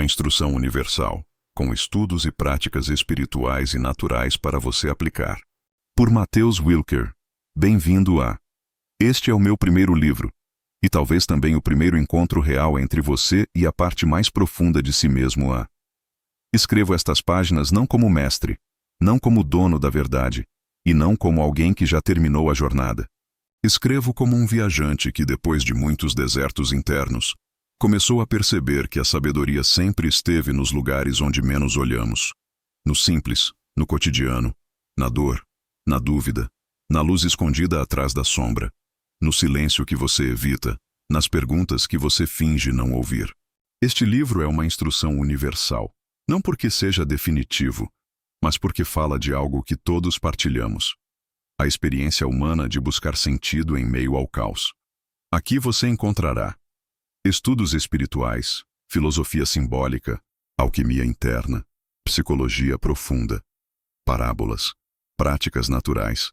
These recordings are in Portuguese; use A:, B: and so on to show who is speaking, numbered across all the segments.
A: A instrução universal, com estudos e práticas espirituais e naturais para você aplicar. Por Matheus Wilker. Bem-vindo a... Este é o meu primeiro livro, e talvez também o primeiro encontro real entre você e a parte mais profunda de si mesmo. Escrevo estas páginas não como mestre, não como dono da verdade, e não como alguém que já terminou a jornada. Escrevo como um viajante que, depois de muitos desertos internos, começou a perceber que a sabedoria sempre esteve nos lugares onde menos olhamos. No simples, no cotidiano, na dor, na dúvida, na luz escondida atrás da sombra, no silêncio que você evita, nas perguntas que você finge não ouvir. Este livro é uma instrução universal, não porque seja definitivo, mas porque fala de algo que todos partilhamos. A experiência humana de buscar sentido em meio ao caos. Aqui você encontrará estudos espirituais, filosofia simbólica, alquimia interna, psicologia profunda, parábolas, práticas naturais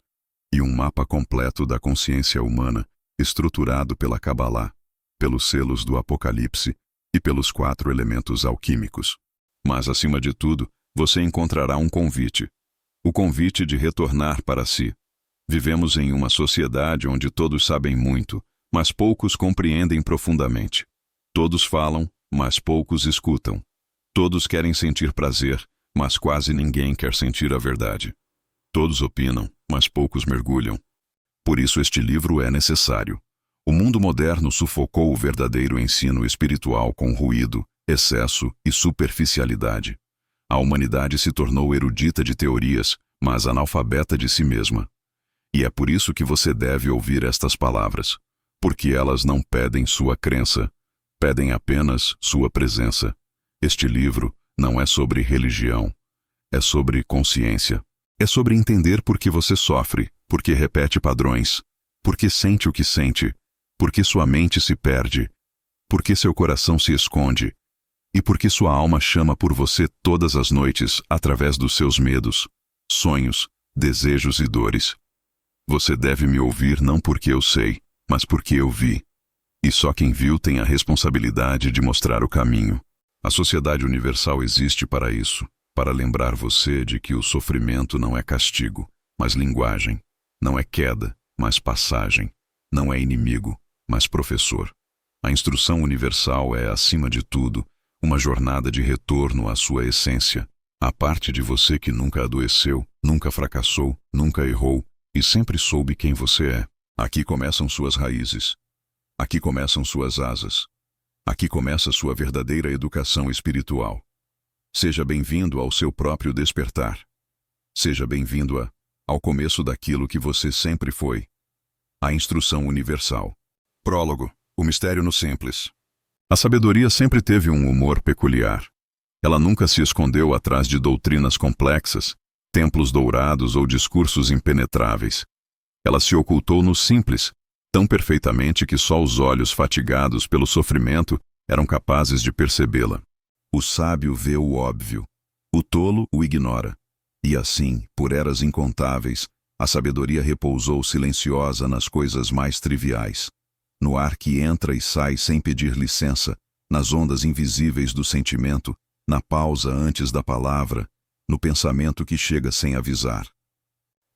A: e um mapa completo da consciência humana, estruturado pela Cabalá, pelos selos do Apocalipse e pelos 4 elementos alquímicos. Mas, acima de tudo, você encontrará um convite. O convite de retornar para si. Vivemos em uma sociedade onde todos sabem muito, mas poucos compreendem profundamente. Todos falam, mas poucos escutam. Todos querem sentir prazer, mas quase ninguém quer sentir a verdade. Todos opinam, mas poucos mergulham. Por isso este livro é necessário. O mundo moderno sufocou o verdadeiro ensino espiritual com ruído, excesso e superficialidade. A humanidade se tornou erudita de teorias, mas analfabeta de si mesma. E é por isso que você deve ouvir estas palavras, porque elas não pedem sua crença, pedem apenas sua presença. Este livro não é sobre religião, é sobre consciência. É sobre entender por que você sofre, por que repete padrões, por que sente o que sente, por que sua mente se perde, por que seu coração se esconde, e por que sua alma chama por você todas as noites através dos seus medos, sonhos, desejos e dores. Você deve me ouvir não porque eu sei, mas porque eu vi. E só quem viu tem a responsabilidade de mostrar o caminho. A Sociedade Universal existe para isso, para lembrar você de que o sofrimento não é castigo, mas linguagem. Não é queda, mas passagem. Não é inimigo, mas professor. A instrução universal é, acima de tudo, uma jornada de retorno à sua essência, à parte de você que nunca adoeceu, nunca fracassou, nunca errou e sempre soube quem você é. Aqui começam suas raízes. Aqui começam suas asas. Aqui começa sua verdadeira educação espiritual. Seja bem-vindo ao seu próprio despertar. Seja bem-vindo ao começo daquilo que você sempre foi. A instrução universal. Prólogo. O mistério no simples. A sabedoria sempre teve um humor peculiar. Ela nunca se escondeu atrás de doutrinas complexas, templos dourados ou discursos impenetráveis. Ela se ocultou no simples, tão perfeitamente que só os olhos fatigados pelo sofrimento eram capazes de percebê-la. O sábio vê o óbvio, o tolo o ignora. E assim, por eras incontáveis, a sabedoria repousou silenciosa nas coisas mais triviais. No ar que entra e sai sem pedir licença, nas ondas invisíveis do sentimento, na pausa antes da palavra, no pensamento que chega sem avisar.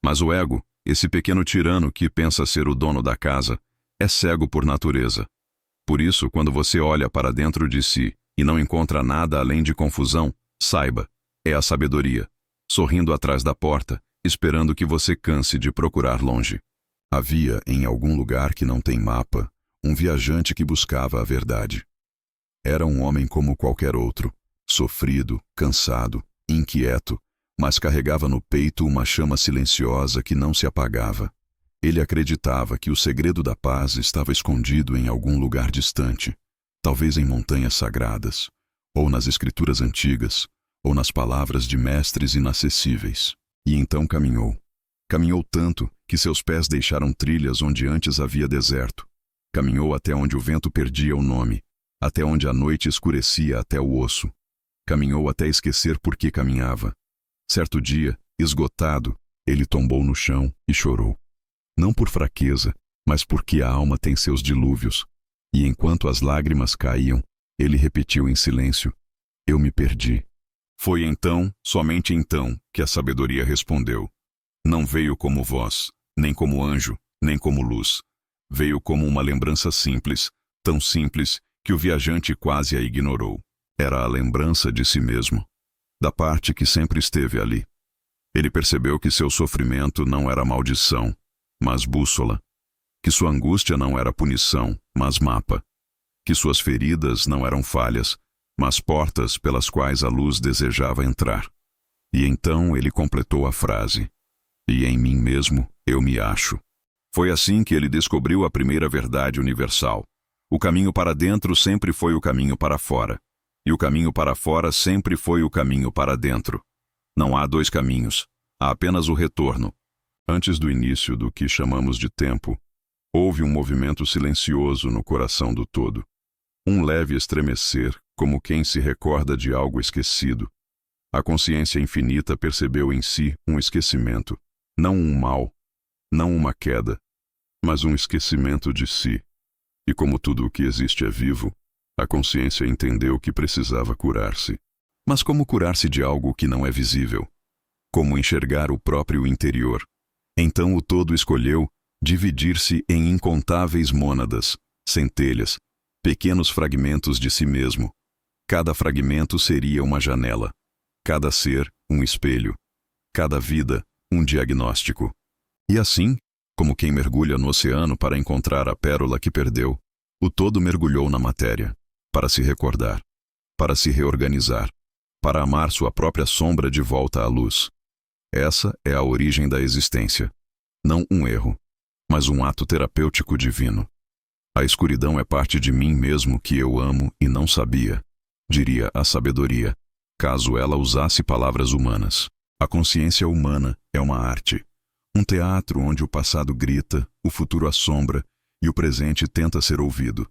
A: Mas o ego, esse pequeno tirano que pensa ser o dono da casa, é cego por natureza. Por isso, quando você olha para dentro de si e não encontra nada além de confusão, saiba, é a sabedoria, sorrindo atrás da porta, esperando que você canse de procurar longe. Havia, em algum lugar que não tem mapa, um viajante que buscava a verdade. Era um homem como qualquer outro, sofrido, cansado, inquieto, mas carregava no peito uma chama silenciosa que não se apagava. Ele acreditava que o segredo da paz estava escondido em algum lugar distante, talvez em montanhas sagradas, ou nas escrituras antigas, ou nas palavras de mestres inacessíveis. E então caminhou. Caminhou tanto que seus pés deixaram trilhas onde antes havia deserto. Caminhou até onde o vento perdia o nome, até onde a noite escurecia até o osso. Caminhou até esquecer por que caminhava. Certo dia, esgotado, ele tombou no chão e chorou. Não por fraqueza, mas porque a alma tem seus dilúvios. E enquanto as lágrimas caíam, ele repetiu em silêncio: Eu me perdi. Foi então, somente então, que a sabedoria respondeu. Não veio como voz, nem como anjo, nem como luz. Veio como uma lembrança simples, tão simples que o viajante quase a ignorou. Era a lembrança de si mesmo, da parte que sempre esteve ali. Ele percebeu que seu sofrimento não era maldição, mas bússola, que sua angústia não era punição, mas mapa, que suas feridas não eram falhas, mas portas pelas quais a luz desejava entrar. E então ele completou a frase: e em mim mesmo eu me acho. Foi assim que ele descobriu a primeira verdade universal. O caminho para dentro sempre foi o caminho para fora, e o caminho para fora sempre foi o caminho para dentro. Não há dois caminhos, há apenas o retorno. Antes do início do que chamamos de tempo, houve um movimento silencioso no coração do todo. Um leve estremecer, como quem se recorda de algo esquecido. A consciência infinita percebeu em si um esquecimento, não um mal, não uma queda, mas um esquecimento de si. E como tudo o que existe é vivo, a consciência entendeu que precisava curar-se. Mas como curar-se de algo que não é visível? Como enxergar o próprio interior? Então o todo escolheu dividir-se em incontáveis mônadas, centelhas, pequenos fragmentos de si mesmo. Cada fragmento seria uma janela. Cada ser, um espelho. Cada vida, um diagnóstico. E assim, como quem mergulha no oceano para encontrar a pérola que perdeu, o todo mergulhou na matéria, para se recordar, para se reorganizar, para amar sua própria sombra de volta à luz. Essa é a origem da existência. Não um erro, mas um ato terapêutico divino. A escuridão é parte de mim mesmo que eu amo e não sabia, diria a sabedoria, caso ela usasse palavras humanas. A consciência humana é uma arte. Um teatro onde o passado grita, o futuro assombra e o presente tenta ser ouvido.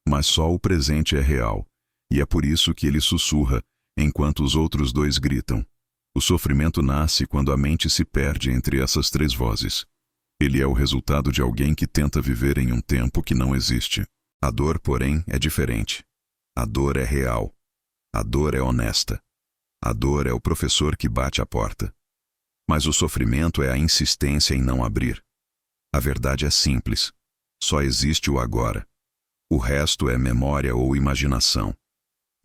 A: Mas só o presente é real, e é por isso que ele sussurra, enquanto os outros dois gritam. O sofrimento nasce quando a mente se perde entre essas três vozes. Ele é o resultado de alguém que tenta viver em um tempo que não existe. A dor, porém, é diferente. A dor é real. A dor é honesta. A dor é o professor que bate a porta. Mas o sofrimento é a insistência em não abrir. A verdade é simples. Só existe o agora. O resto é memória ou imaginação.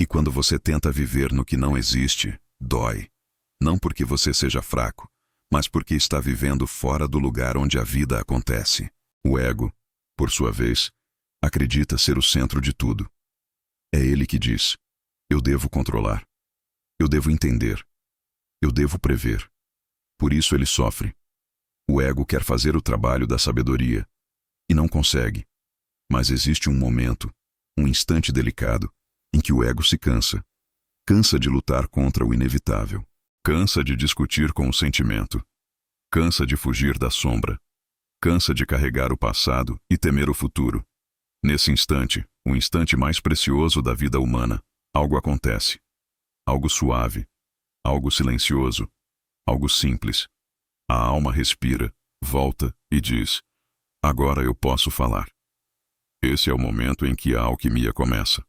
A: E quando você tenta viver no que não existe, dói. Não porque você seja fraco, mas porque está vivendo fora do lugar onde a vida acontece. O ego, por sua vez, acredita ser o centro de tudo. É ele que diz: eu devo controlar. Eu devo entender. Eu devo prever. Por isso ele sofre. O ego quer fazer o trabalho da sabedoria e não consegue. Mas existe um momento, um instante delicado, em que o ego se cansa. Cansa de lutar contra o inevitável. Cansa de discutir com o sentimento. Cansa de fugir da sombra. Cansa de carregar o passado e temer o futuro. Nesse instante, o instante mais precioso da vida humana, algo acontece. Algo suave. Algo silencioso. Algo simples. A alma respira, volta e diz: agora eu posso falar. Esse é o momento em que a alquimia começa.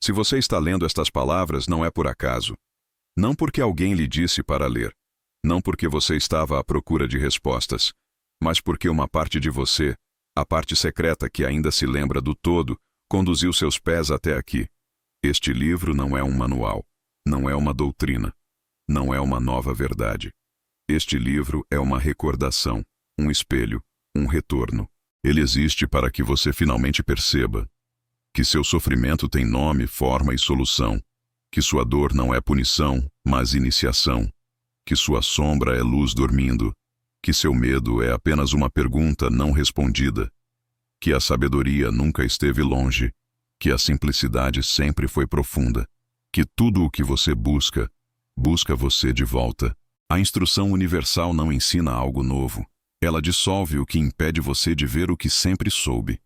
A: Se você está lendo estas palavras, não é por acaso. Não porque alguém lhe disse para ler. Não porque você estava à procura de respostas. Mas porque uma parte de você, a parte secreta que ainda se lembra do todo, conduziu seus pés até aqui. Este livro não é um manual. Não é uma doutrina. Não é uma nova verdade. Este livro é uma recordação, um espelho, um retorno. Ele existe para que você finalmente perceba que seu sofrimento tem nome, forma e solução, que sua dor não é punição, mas iniciação, que sua sombra é luz dormindo, que seu medo é apenas uma pergunta não respondida, que a sabedoria nunca esteve longe, que a simplicidade sempre foi profunda, que tudo o que você busca, busca você de volta. A instrução universal não ensina algo novo. Ela dissolve o que impede você de ver o que sempre soube.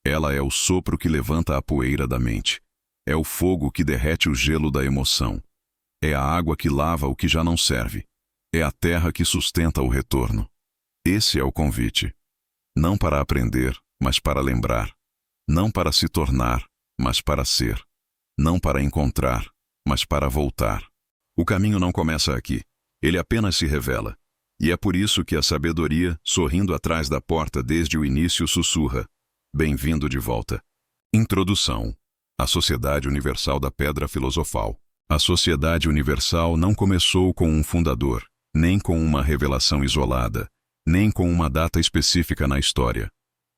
A: Ela é o sopro que levanta a poeira da mente. É o fogo que derrete o gelo da emoção. É a água que lava o que já não serve. É a terra que sustenta o retorno. Esse é o convite. Não para aprender, mas para lembrar. Não para se tornar, mas para ser. Não para encontrar, mas para voltar. O caminho não começa aqui. Ele apenas se revela. E é por isso que a sabedoria, sorrindo atrás da porta desde o início, sussurra: bem-vindo de volta. Introdução. A Sociedade Universal da Pedra Filosofal. A Sociedade Universal não começou com um fundador, nem com uma revelação isolada, nem com uma data específica na história.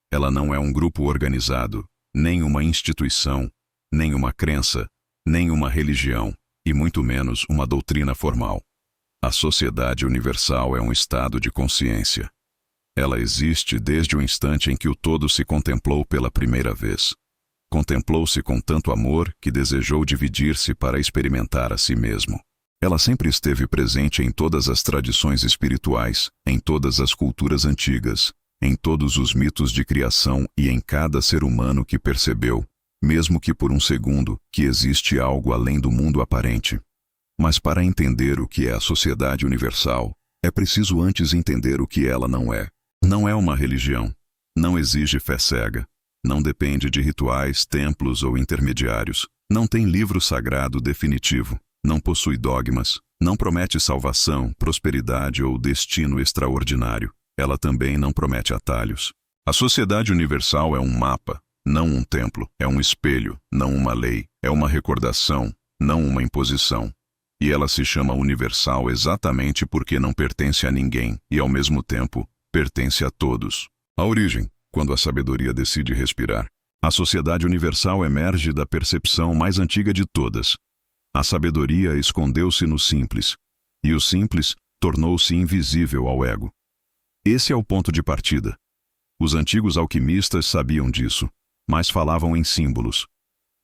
A: Ela não é um grupo organizado, nem uma instituição, nem uma crença, nem uma religião, e muito menos uma doutrina formal. A Sociedade Universal é um estado de consciência. Ela existe desde o instante em que o todo se contemplou pela primeira vez. Contemplou-se com tanto amor que desejou dividir-se para experimentar a si mesmo. Ela sempre esteve presente em todas as tradições espirituais, em todas as culturas antigas, em todos os mitos de criação e em cada ser humano que percebeu, mesmo que por um segundo, que existe algo além do mundo aparente. Mas para entender o que é a Sociedade Universal, é preciso antes entender o que ela não é. Não é uma religião. Não exige fé cega. Não depende de rituais, templos ou intermediários. Não tem livro sagrado definitivo. Não possui dogmas. Não promete salvação, prosperidade ou destino extraordinário. Ela também não promete atalhos. A Sociedade Universal é um mapa, não um templo. É um espelho, não uma lei. É uma recordação, não uma imposição. E ela se chama universal exatamente porque não pertence a ninguém e, ao mesmo tempo, pertence a todos. A origem, quando a sabedoria decide respirar. A Sociedade Universal emerge da percepção mais antiga de todas. A sabedoria escondeu-se no simples, e o simples tornou-se invisível ao ego. Esse é o ponto de partida. Os antigos alquimistas sabiam disso, mas falavam em símbolos.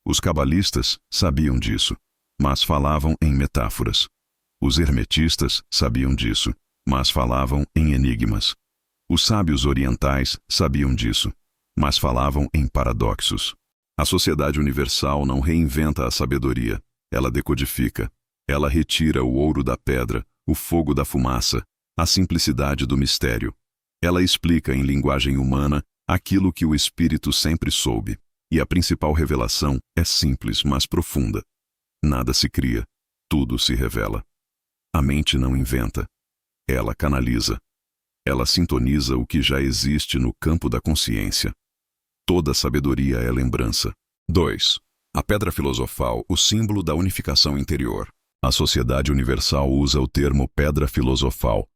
A: Os cabalistas sabiam disso, mas falavam em metáforas. Os hermetistas sabiam disso, mas falavam em enigmas. Os sábios orientais sabiam disso, mas falavam em paradoxos. A Sociedade Universal não reinventa a sabedoria, ela decodifica. Ela retira o ouro da pedra, o fogo da fumaça, a simplicidade do mistério. Ela explica em linguagem humana aquilo que o espírito sempre soube. E a principal revelação é simples, mas profunda. Nada se cria, tudo se revela. A mente não inventa, ela canaliza. Ela sintoniza o que já existe no campo da consciência. Toda sabedoria é lembrança. 2. A pedra filosofal, o símbolo da unificação interior. A Sociedade Universal usa o termo pedra filosofal,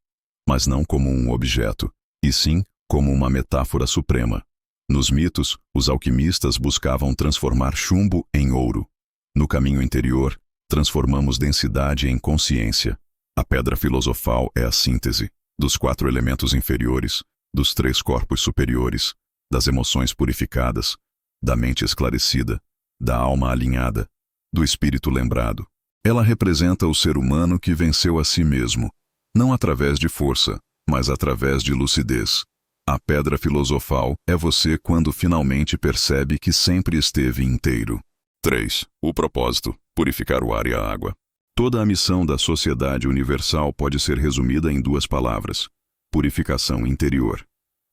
A: mas não como um objeto, e sim como uma metáfora suprema. Nos mitos, os alquimistas buscavam transformar chumbo em ouro. No caminho interior, transformamos densidade em consciência. A pedra filosofal é a síntese dos 4 elementos inferiores, dos 3 corpos superiores, das emoções purificadas, da mente esclarecida, da alma alinhada, do espírito lembrado. Ela representa o ser humano que venceu a si mesmo, não através de força, mas através de lucidez. A pedra filosofal é você quando finalmente percebe que sempre esteve inteiro. 3. O propósito: purificar o ar e a água. Toda a missão da Sociedade Universal pode ser resumida em 2 palavras: purificação interior.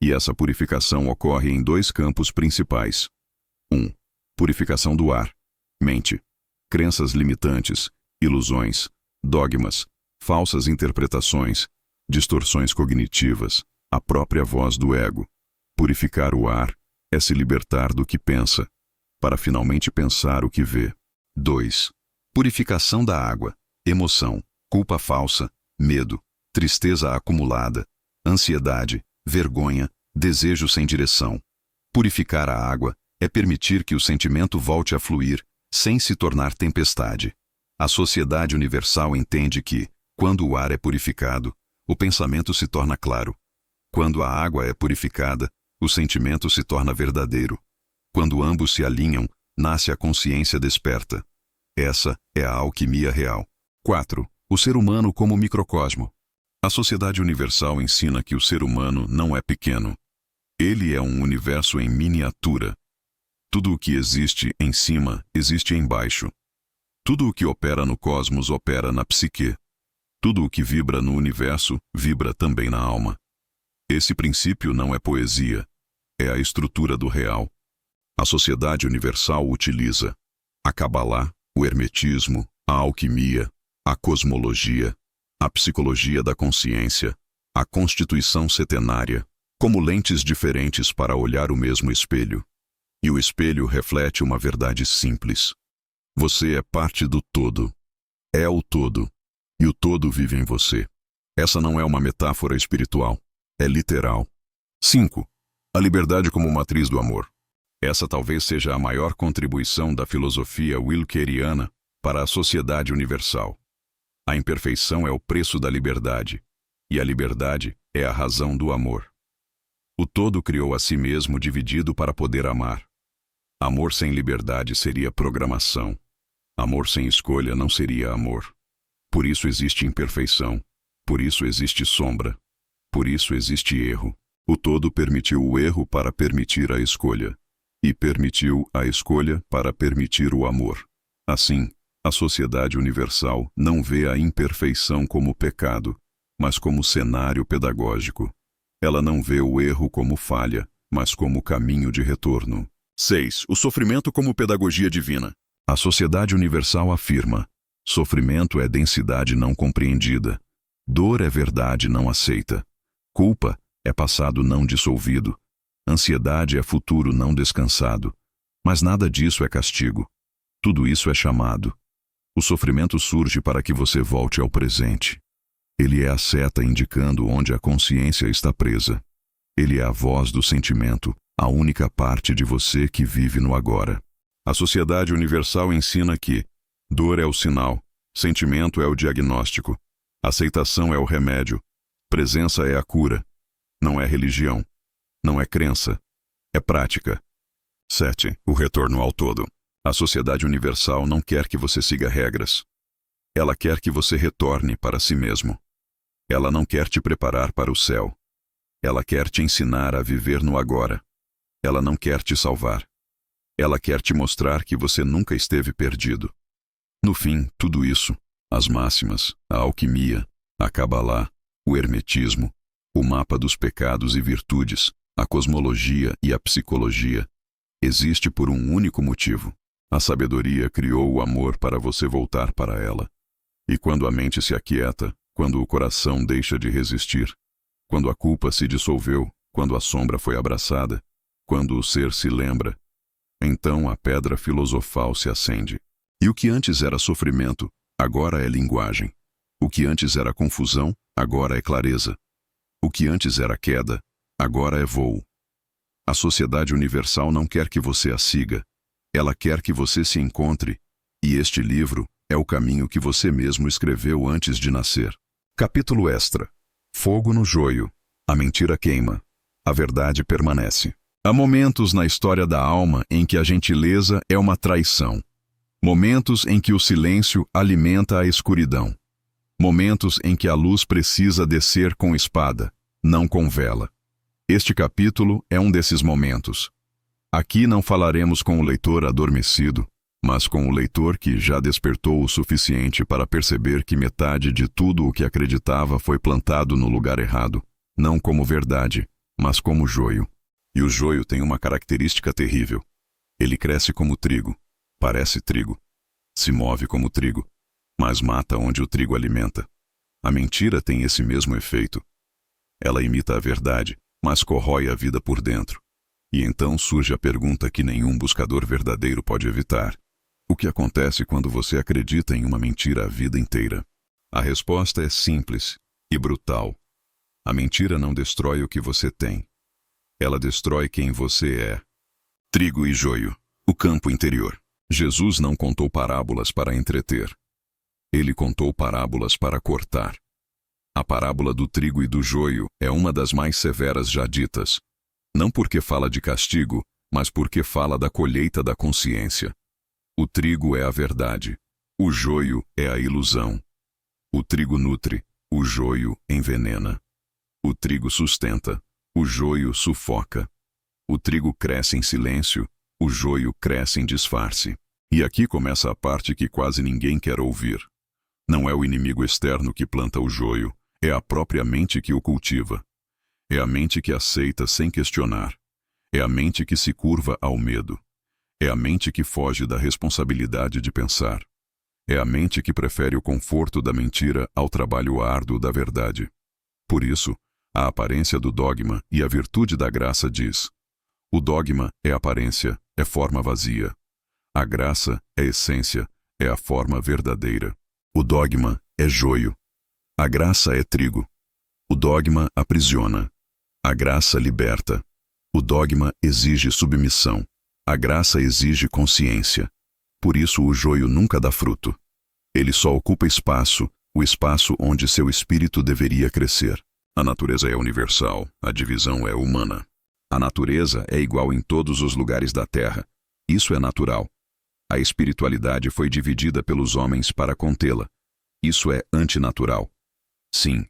A: E essa purificação ocorre em 2 campos principais. 1. Purificação do ar. Mente. Crenças limitantes, ilusões, dogmas, falsas interpretações, distorções cognitivas, a própria voz do ego. Purificar o ar é se libertar do que pensa, para finalmente pensar o que vê. 2. Purificação da água. Emoção, culpa falsa, medo, tristeza acumulada, ansiedade, vergonha, desejo sem direção. Purificar a água é permitir que o sentimento volte a fluir, sem se tornar tempestade. A Sociedade Universal entende que, quando o ar é purificado, o pensamento se torna claro. Quando a água é purificada, o sentimento se torna verdadeiro. Quando ambos se alinham, nasce a consciência desperta. Essa é a alquimia real. 4. O ser humano como microcosmo. A Sociedade Universal ensina que o ser humano não é pequeno. Ele é um universo em miniatura. Tudo o que existe em cima existe embaixo. Tudo o que opera no cosmos opera na psique. Tudo o que vibra no universo vibra também na alma. Esse princípio não é poesia, é a estrutura do real. A Sociedade Universal utiliza a Cabalá, o hermetismo, a alquimia, a cosmologia, a psicologia da consciência, a constituição setenária, como lentes diferentes para olhar o mesmo espelho. E o espelho reflete uma verdade simples. Você é parte do todo. É o todo. E o todo vive em você. Essa não é uma metáfora espiritual. É literal. 5. A liberdade como matriz do amor. Essa talvez seja a maior contribuição da filosofia wilkeriana para a sociedade universal. A imperfeição é o preço da liberdade, e a liberdade é a razão do amor. O todo criou a si mesmo dividido para poder amar. Amor sem liberdade seria programação. Amor sem escolha não seria amor. Por isso existe imperfeição. Por isso existe sombra. Por isso existe erro. O todo permitiu o erro para permitir a escolha. E permitiu a escolha para permitir o amor. Assim, a sociedade universal não vê a imperfeição como pecado, mas como cenário pedagógico. Ela não vê o erro como falha, mas como caminho de retorno. 6. O sofrimento como pedagogia divina. A sociedade universal afirma: sofrimento é densidade não compreendida. Dor é verdade não aceita. Culpa é passado não dissolvido. Ansiedade é futuro não descansado. Mas nada disso é castigo. Tudo isso é chamado. O sofrimento surge para que você volte ao presente. Ele é a seta indicando onde a consciência está presa. Ele é a voz do sentimento, a única parte de você que vive no agora. A sociedade universal ensina que dor é o sinal, sentimento é o diagnóstico, aceitação é o remédio, presença é a cura. Não é religião. Não é crença, é prática. 7. O retorno ao todo. A sociedade universal não quer que você siga regras. Ela quer que você retorne para si mesmo. Ela não quer te preparar para o céu. Ela quer te ensinar a viver no agora. Ela não quer te salvar. Ela quer te mostrar que você nunca esteve perdido. No fim, tudo isso, as máximas, a alquimia, a Cabalá, o hermetismo, o mapa dos pecados e virtudes, a cosmologia e a psicologia, existe por um único motivo. A sabedoria criou o amor para você voltar para ela. E quando a mente se aquieta, quando o coração deixa de resistir, quando a culpa se dissolveu, quando a sombra foi abraçada, quando o ser se lembra, então a pedra filosofal se acende. E o que antes era sofrimento, agora é linguagem. O que antes era confusão, agora é clareza. O que antes era queda, agora é voo. A sociedade universal não quer que você a siga. Ela quer que você se encontre. E este livro é o caminho que você mesmo escreveu antes de nascer. Capítulo extra. Fogo no joio. A mentira queima. A verdade permanece. Há momentos na história da alma em que a gentileza é uma traição. Momentos em que o silêncio alimenta a escuridão. Momentos em que a luz precisa descer com espada, não com vela. Este capítulo é um desses momentos. Aqui não falaremos com o leitor adormecido, mas com o leitor que já despertou o suficiente para perceber que metade de tudo o que acreditava foi plantado no lugar errado, não como verdade, mas como joio. E o joio tem uma característica terrível. Ele cresce como trigo, parece trigo, se move como trigo, mas mata onde o trigo alimenta. A mentira tem esse mesmo efeito. Ela imita a verdade, mas corrói a vida por dentro. E então surge a pergunta que nenhum buscador verdadeiro pode evitar. O que acontece quando você acredita em uma mentira a vida inteira? A resposta é simples e brutal. A mentira não destrói o que você tem. Ela destrói quem você é. Trigo e joio, o campo interior. Jesus não contou parábolas para entreter. Ele contou parábolas para cortar. A parábola do trigo e do joio é uma das mais severas já ditas. Não porque fala de castigo, mas porque fala da colheita da consciência. O trigo é a verdade. O joio é a ilusão. O trigo nutre, o joio envenena. O trigo sustenta, o joio sufoca. O trigo cresce em silêncio, o joio cresce em disfarce. E aqui começa a parte que quase ninguém quer ouvir. Não é o inimigo externo que planta o joio, é a própria mente que o cultiva. É a mente que aceita sem questionar. É a mente que se curva ao medo. É a mente que foge da responsabilidade de pensar. É a mente que prefere o conforto da mentira ao trabalho árduo da verdade. Por isso, a aparência do dogma e a virtude da graça diz: o dogma é aparência, é forma vazia. A graça é essência, é a forma verdadeira. O dogma é joio. A graça é trigo. O dogma aprisiona. A graça liberta. O dogma exige submissão. A graça exige consciência. Por isso o joio nunca dá fruto. Ele só ocupa espaço, o espaço onde seu espírito deveria crescer. A natureza é universal, a divisão é humana. A natureza é igual em todos os lugares da Terra. Isso é natural. A espiritualidade foi dividida pelos homens para contê-la. Isso é antinatural. Sim.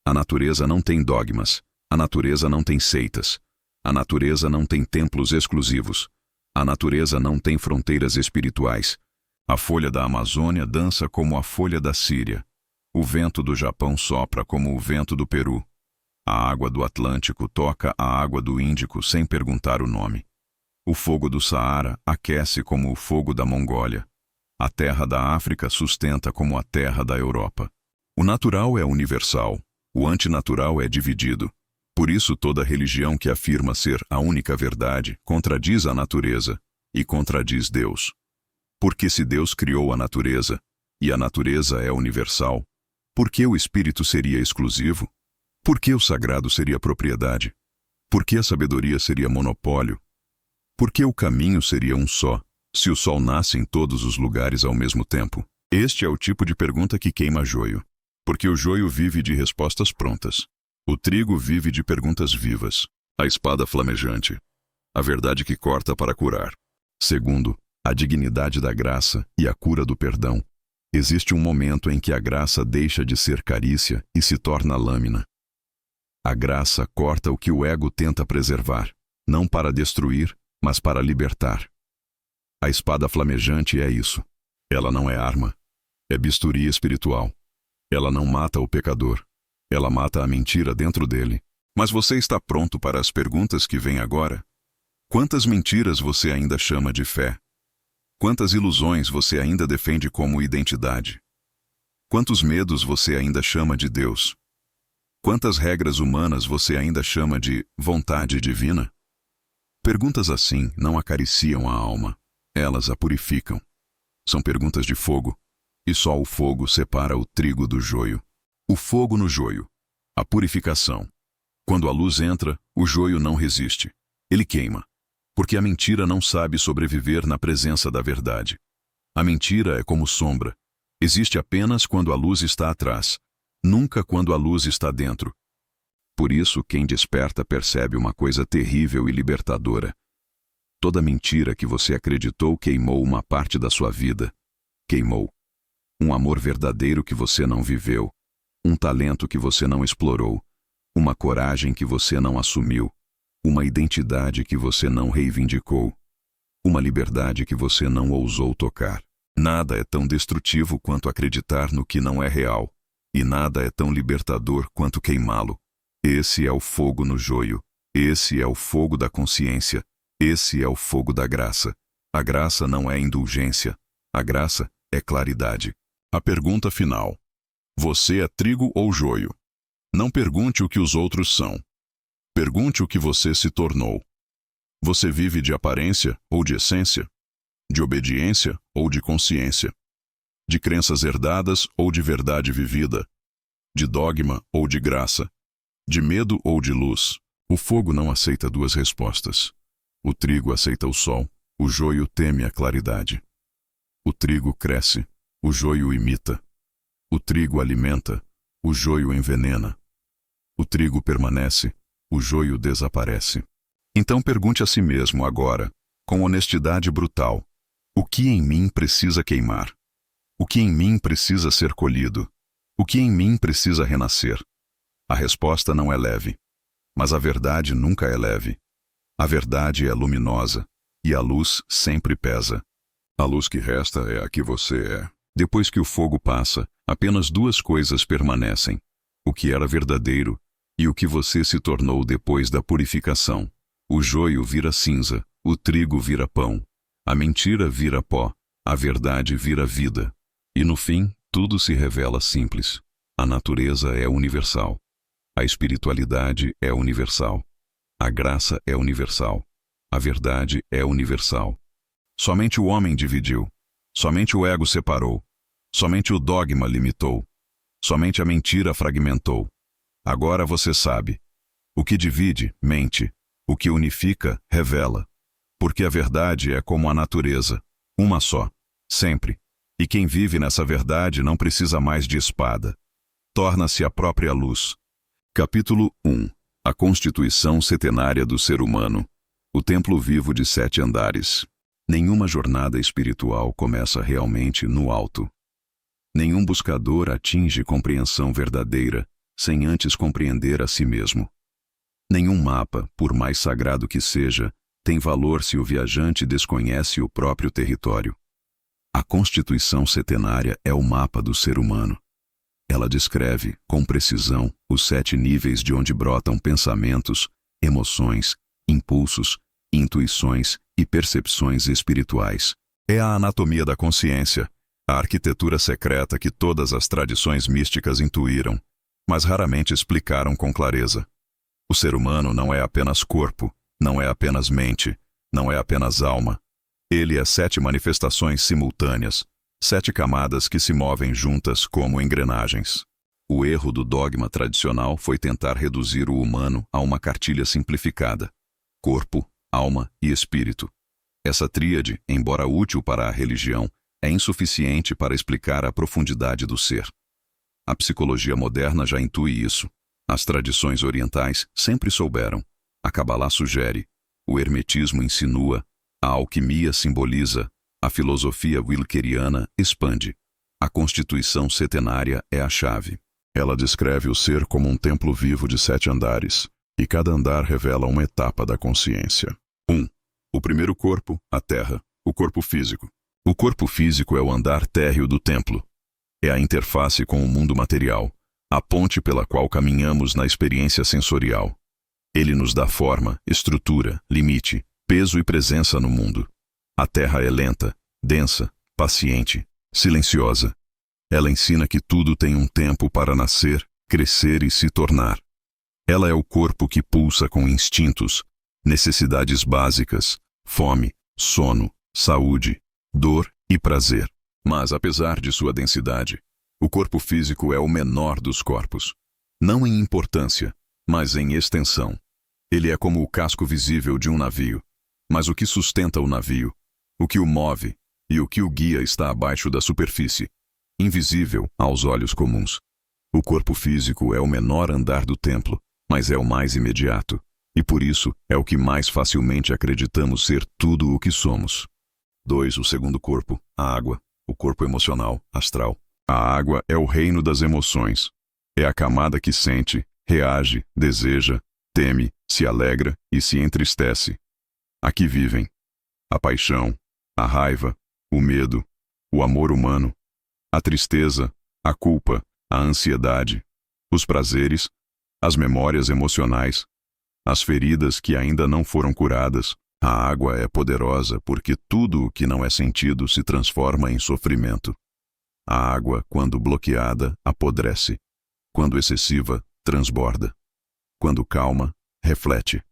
A: A natureza não tem dogmas. A natureza não tem seitas. A natureza não tem templos exclusivos. A natureza não tem fronteiras espirituais. A folha da Amazônia dança como a folha da Síria. O vento do Japão sopra como o vento do Peru. A água do Atlântico toca a água do Índico sem perguntar o nome. O fogo do Saara aquece como o fogo da Mongólia. A terra da África sustenta como a terra da Europa. O natural é universal. O antinatural é dividido. Por isso toda religião que afirma ser a única verdade contradiz a natureza e contradiz Deus. Porque se Deus criou a natureza, e a natureza é universal, por que o espírito seria exclusivo? Por que o sagrado seria propriedade? Por que a sabedoria seria monopólio? Por que o caminho seria um só, se o sol nasce em todos os lugares ao mesmo tempo? Este é o tipo de pergunta que queima joio. Porque o joio vive de respostas prontas. O trigo vive de perguntas vivas. A espada flamejante. A verdade que corta para curar. Segundo, a dignidade da graça e a cura do perdão. Existe um momento em que a graça deixa de ser carícia e se torna lâmina. A graça corta o que o ego tenta preservar, não para destruir, mas para libertar. A espada flamejante é isso. Ela não é arma. É bisturi espiritual. Ela não mata o pecador. Ela mata a mentira dentro dele. Mas você está pronto para as perguntas que vêm agora? Quantas mentiras você ainda chama de fé? Quantas ilusões você ainda defende como identidade? Quantos medos você ainda chama de Deus? Quantas regras humanas você ainda chama de vontade divina? Perguntas assim não acariciam a alma. Elas a purificam. São perguntas de fogo. E só o fogo separa o trigo do joio. O fogo no joio. A purificação. Quando a luz entra, o joio não resiste. Ele queima. Porque a mentira não sabe sobreviver na presença da verdade. A mentira é como sombra. Existe apenas quando a luz está atrás. Nunca quando a luz está dentro. Por isso, quem desperta percebe uma coisa terrível e libertadora. Toda mentira que você acreditou queimou uma parte da sua vida. Queimou. Um amor verdadeiro que você não viveu. Um talento que você não explorou. Uma coragem que você não assumiu. Uma identidade que você não reivindicou. Uma liberdade que você não ousou tocar. Nada é tão destrutivo quanto acreditar no que não é real. E nada é tão libertador quanto queimá-lo. Esse é o fogo no joio. Esse é o fogo da consciência. Esse é o fogo da graça. A graça não é indulgência. A graça é claridade. A pergunta final. Você é trigo ou joio? Não pergunte o que os outros são. Pergunte o que você se tornou. Você vive de aparência ou de essência? De obediência ou de consciência? De crenças herdadas ou de verdade vivida? De dogma ou de graça? De medo ou de luz? O fogo não aceita duas respostas. O trigo aceita o sol, o joio teme a claridade. O trigo cresce, o joio imita. O trigo alimenta, o joio envenena. O trigo permanece, o joio desaparece. Então pergunte a si mesmo agora, com honestidade brutal, o que em mim precisa queimar? O que em mim precisa ser colhido? O que em mim precisa renascer? A resposta não é leve, mas a verdade nunca é leve. A verdade é luminosa, e a luz sempre pesa. A luz que resta é a que você é. Depois que o fogo passa, apenas duas coisas permanecem: o que era verdadeiro e o que você se tornou depois da purificação. O joio vira cinza, o trigo vira pão, a mentira vira pó, a verdade vira vida. E no fim, tudo se revela simples. A natureza é universal. A espiritualidade é universal. A graça é universal. A verdade é universal. Somente o homem dividiu. Somente o ego separou. Somente o dogma limitou. Somente a mentira fragmentou. Agora você sabe. O que divide, mente. O que unifica, revela. Porque a verdade é como a natureza. Uma só. Sempre. E quem vive nessa verdade não precisa mais de espada. Torna-se a própria luz. Capítulo 1. A Constituição Setenária do Ser Humano. O Templo Vivo de 7 Andares. Nenhuma jornada espiritual começa realmente no alto. Nenhum buscador atinge compreensão verdadeira sem antes compreender a si mesmo. Nenhum mapa, por mais sagrado que seja, tem valor se o viajante desconhece o próprio território. A Constituição Setenária é o mapa do ser humano. Ela descreve, com precisão, os 7 níveis de onde brotam pensamentos, emoções, impulsos, intuições e percepções espirituais. É a anatomia da consciência, a arquitetura secreta que todas as tradições místicas intuíram, mas raramente explicaram com clareza. O ser humano não é apenas corpo, não é apenas mente, não é apenas alma. Ele é 7 manifestações simultâneas, 7 camadas que se movem juntas como engrenagens. O erro do dogma tradicional foi tentar reduzir o humano a uma cartilha simplificada: corpo, alma e espírito. Essa tríade, embora útil para a religião, é insuficiente para explicar a profundidade do ser. A psicologia moderna já intui isso. As tradições orientais sempre souberam. A Cabalá sugere. O hermetismo insinua. A alquimia simboliza. A filosofia wilkeriana expande. A Constituição Setenária é a chave. Ela descreve o ser como um templo vivo de 7 andares, e cada andar revela uma etapa da consciência. 1. O primeiro corpo, a terra, o corpo físico. O corpo físico é o andar térreo do templo. É a interface com o mundo material, a ponte pela qual caminhamos na experiência sensorial. Ele nos dá forma, estrutura, limite, peso e presença no mundo. A terra é lenta, densa, paciente, silenciosa. Ela ensina que tudo tem um tempo para nascer, crescer e se tornar. Ela é o corpo que pulsa com instintos, necessidades básicas, fome, sono, saúde, dor e prazer. Mas, apesar de sua densidade, o corpo físico é o menor dos corpos. Não em importância, mas em extensão. Ele é como o casco visível de um navio. Mas o que sustenta o navio, o que o move e o que o guia está abaixo da superfície, invisível aos olhos comuns. O corpo físico é o menor andar do templo, mas é o mais imediato, e por isso é o que mais facilmente acreditamos ser tudo o que somos. 2. O segundo corpo, a água, o corpo emocional, astral. A água é o reino das emoções. É a camada que sente, reage, deseja, teme, se alegra e se entristece. Aqui vivem a paixão, a raiva, o medo, o amor humano, a tristeza, a culpa, a ansiedade, os prazeres, as memórias emocionais, as feridas que ainda não foram curadas. A água é poderosa porque tudo o que não é sentido se transforma em sofrimento. A água, quando bloqueada, apodrece. Quando excessiva, transborda. Quando calma, reflete.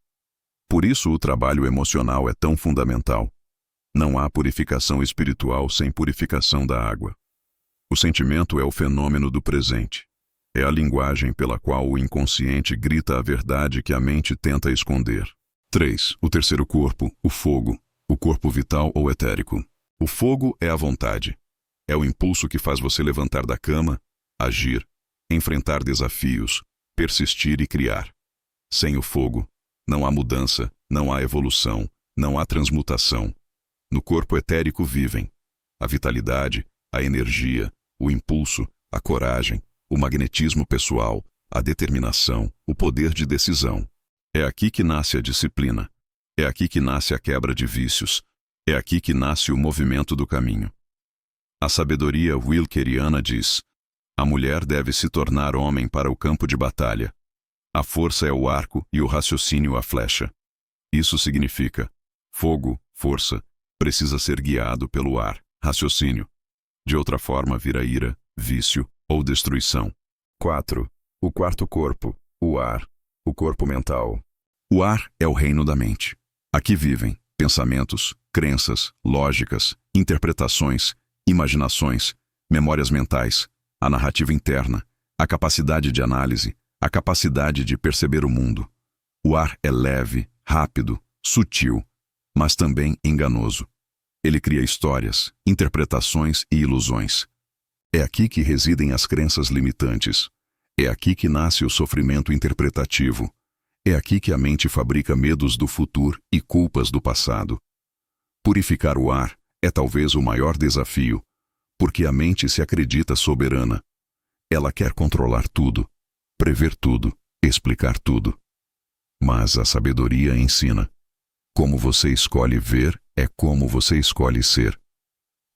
A: Por isso o trabalho emocional é tão fundamental. Não há purificação espiritual sem purificação da água. O sentimento é o fenômeno do presente. É a linguagem pela qual o inconsciente grita a verdade que a mente tenta esconder. 3. O terceiro corpo, o fogo, o corpo vital ou etérico. O fogo é a vontade. É o impulso que faz você levantar da cama, agir, enfrentar desafios, persistir e criar. Sem o fogo, não há mudança, não há evolução, não há transmutação. No corpo etérico vivem a vitalidade, a energia, o impulso, a coragem, o magnetismo pessoal, a determinação, o poder de decisão. É aqui que nasce a disciplina. É aqui que nasce a quebra de vícios. É aqui que nasce o movimento do caminho. A sabedoria wilkeriana diz: a mulher deve se tornar homem para o campo de batalha. A força é o arco e o raciocínio a flecha. Isso significa: fogo, força, precisa ser guiado pelo ar, raciocínio. De outra forma, vira ira, vício ou destruição. 4. O quarto corpo, o ar, o corpo mental. O ar é o reino da mente. Aqui vivem pensamentos, crenças, lógicas, interpretações, imaginações, memórias mentais, a narrativa interna, a capacidade de análise, a capacidade de perceber o mundo. O ar é leve, rápido, sutil, mas também enganoso. Ele cria histórias, interpretações e ilusões. É aqui que residem as crenças limitantes. É aqui que nasce o sofrimento interpretativo. É aqui que a mente fabrica medos do futuro e culpas do passado. Purificar o ar é talvez o maior desafio, porque a mente se acredita soberana. Ela quer controlar tudo, prever tudo, explicar tudo. Mas a sabedoria ensina. Como você escolhe ver é como você escolhe ser.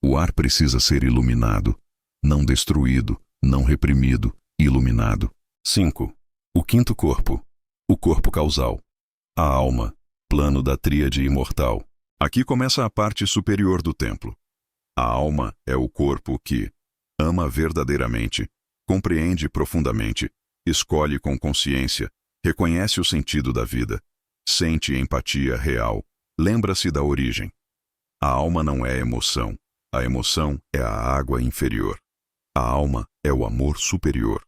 A: O ar precisa ser iluminado, não destruído, não reprimido, iluminado. 5. O quinto corpo, o corpo causal. A alma, plano da tríade imortal. Aqui começa a parte superior do templo. A alma é o corpo que ama verdadeiramente, compreende profundamente, escolhe com consciência, reconhece o sentido da vida, sente empatia real, lembra-se da origem. A alma não é emoção. A emoção é a água inferior. A alma é o amor superior.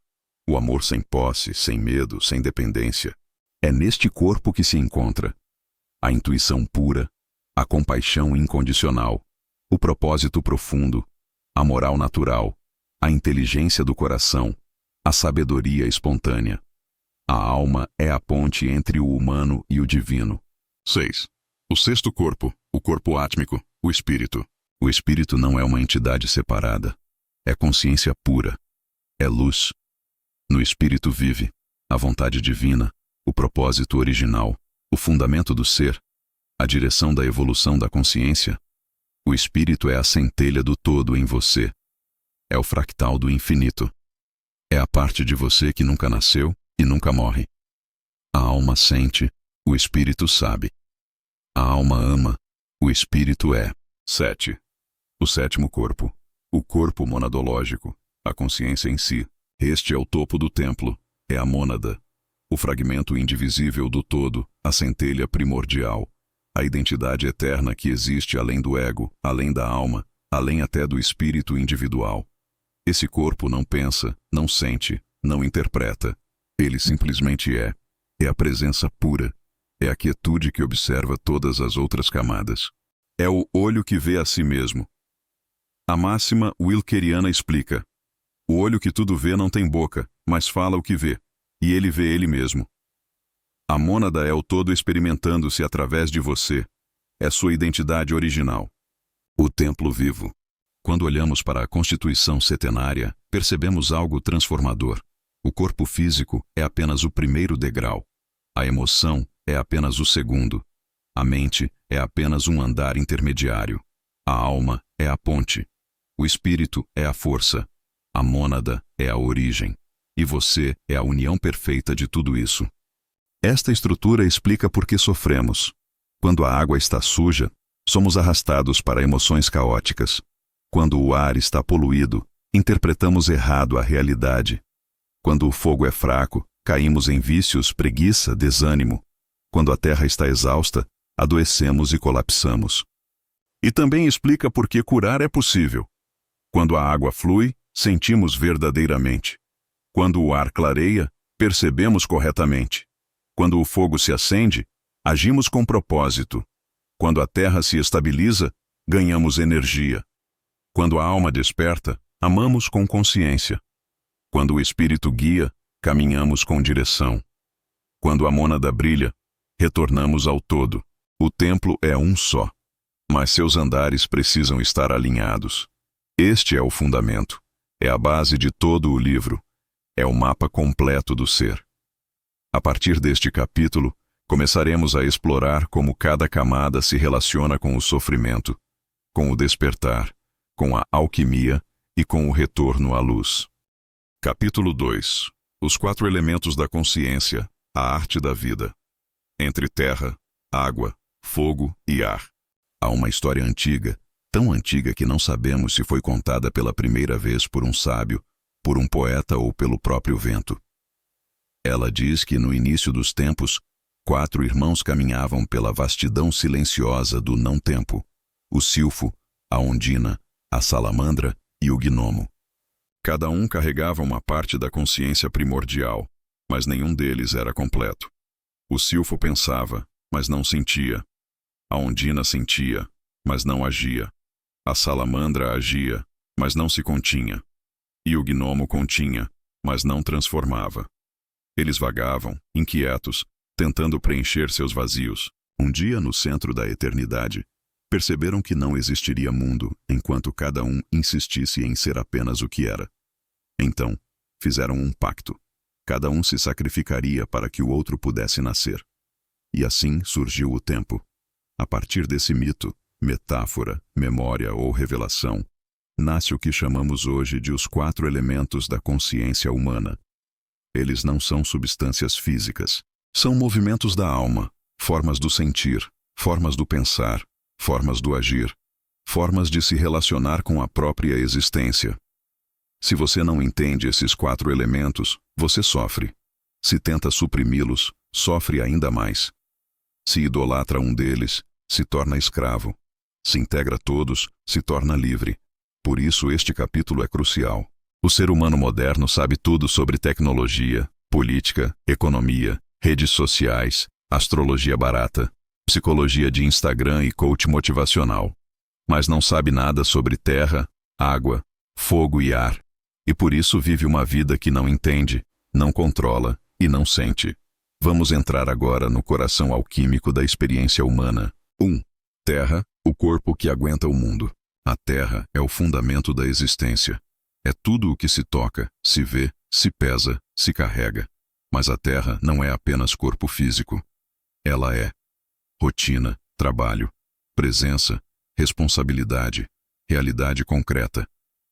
A: O amor sem posse, sem medo, sem dependência. É neste corpo que se encontra a intuição pura, a compaixão incondicional, o propósito profundo, a moral natural, a inteligência do coração, a sabedoria espontânea. A alma é a ponte entre o humano e o divino. 6. O sexto corpo, o corpo átmico, o espírito. O espírito não é uma entidade separada. É consciência pura. É luz. No espírito vive a vontade divina, o propósito original, o fundamento do ser, a direção da evolução da consciência. O espírito é a centelha do todo em você. É o fractal do infinito. É a parte de você que nunca nasceu e nunca morre. A alma sente, o espírito sabe. A alma ama, o espírito é. 7. O sétimo corpo, o corpo monadológico, a consciência em si. Este é o topo do templo, é a mônada, o fragmento indivisível do todo, a centelha primordial, a identidade eterna que existe além do ego, além da alma, além até do espírito individual. Esse corpo não pensa, não sente, não interpreta. Ele simplesmente é. É a presença pura. É a quietude que observa todas as outras camadas. É o olho que vê a si mesmo. A máxima wilkeriana explica: o olho que tudo vê não tem boca, mas fala o que vê, e ele vê ele mesmo. A mônada é o todo experimentando-se através de você. É sua identidade original. O templo vivo. Quando olhamos para a constituição setenária, percebemos algo transformador. O corpo físico é apenas o primeiro degrau. A emoção é apenas o segundo. A mente é apenas um andar intermediário. A alma é a ponte. O espírito é a força. A mônada é a origem. E você é a união perfeita de tudo isso. Esta estrutura explica por que sofremos. Quando a água está suja, somos arrastados para emoções caóticas. Quando o ar está poluído, interpretamos errado a realidade. Quando o fogo é fraco, caímos em vícios, preguiça, desânimo. Quando a terra está exausta, adoecemos e colapsamos. E também explica por que curar é possível. Quando a água flui, sentimos verdadeiramente. Quando o ar clareia, percebemos corretamente. Quando o fogo se acende, agimos com propósito. Quando a terra se estabiliza, ganhamos energia. Quando a alma desperta, amamos com consciência. Quando o espírito guia, caminhamos com direção. Quando a mônada brilha, retornamos ao todo. O templo é um só, mas seus andares precisam estar alinhados. Este é o fundamento, é a base de todo o livro, é o mapa completo do ser. A partir deste capítulo, começaremos a explorar como cada camada se relaciona com o sofrimento, com o despertar, com a alquimia e com o retorno à luz. Capítulo 2. Os 4 elementos da consciência, a arte da vida. Entre terra, água, fogo e ar. Há uma história antiga, tão antiga que não sabemos se foi contada pela primeira vez por um sábio, por um poeta ou pelo próprio vento. Ela diz que no início dos tempos, 4 irmãos caminhavam pela vastidão silenciosa do não-tempo: o silfo, a ondina, a salamandra e o gnomo. Cada um carregava uma parte da consciência primordial, mas nenhum deles era completo. O silfo pensava, mas não sentia. A ondina sentia, mas não agia. A salamandra agia, mas não se continha. E o gnomo continha, mas não transformava. Eles vagavam, inquietos, tentando preencher seus vazios. Um dia, no centro da eternidade, perceberam que não existiria mundo enquanto cada um insistisse em ser apenas o que era. Então, fizeram um pacto. Cada um se sacrificaria para que o outro pudesse nascer. E assim surgiu o tempo. A partir desse mito, metáfora, memória ou revelação, nasce o que chamamos hoje de os 4 elementos da consciência humana. Eles não são substâncias físicas. São movimentos da alma, formas do sentir, formas do pensar, formas do agir, formas de se relacionar com a própria existência. Se você não entende esses 4 elementos, você sofre. Se tenta suprimi-los, sofre ainda mais. Se idolatra um deles, se torna escravo. Se integra todos, se torna livre. Por isso este capítulo é crucial. O ser humano moderno sabe tudo sobre tecnologia, política, economia, redes sociais, astrologia barata, psicologia de Instagram e coach motivacional. Mas não sabe nada sobre terra, água, fogo e ar. E por isso vive uma vida que não entende, não controla e não sente. Vamos entrar agora no coração alquímico da experiência humana. 1. Terra, o corpo que aguenta o mundo. A terra é o fundamento da existência. É tudo o que se toca, se vê, se pesa, se carrega. Mas a terra não é apenas corpo físico. Ela é rotina, trabalho, presença, responsabilidade, realidade concreta.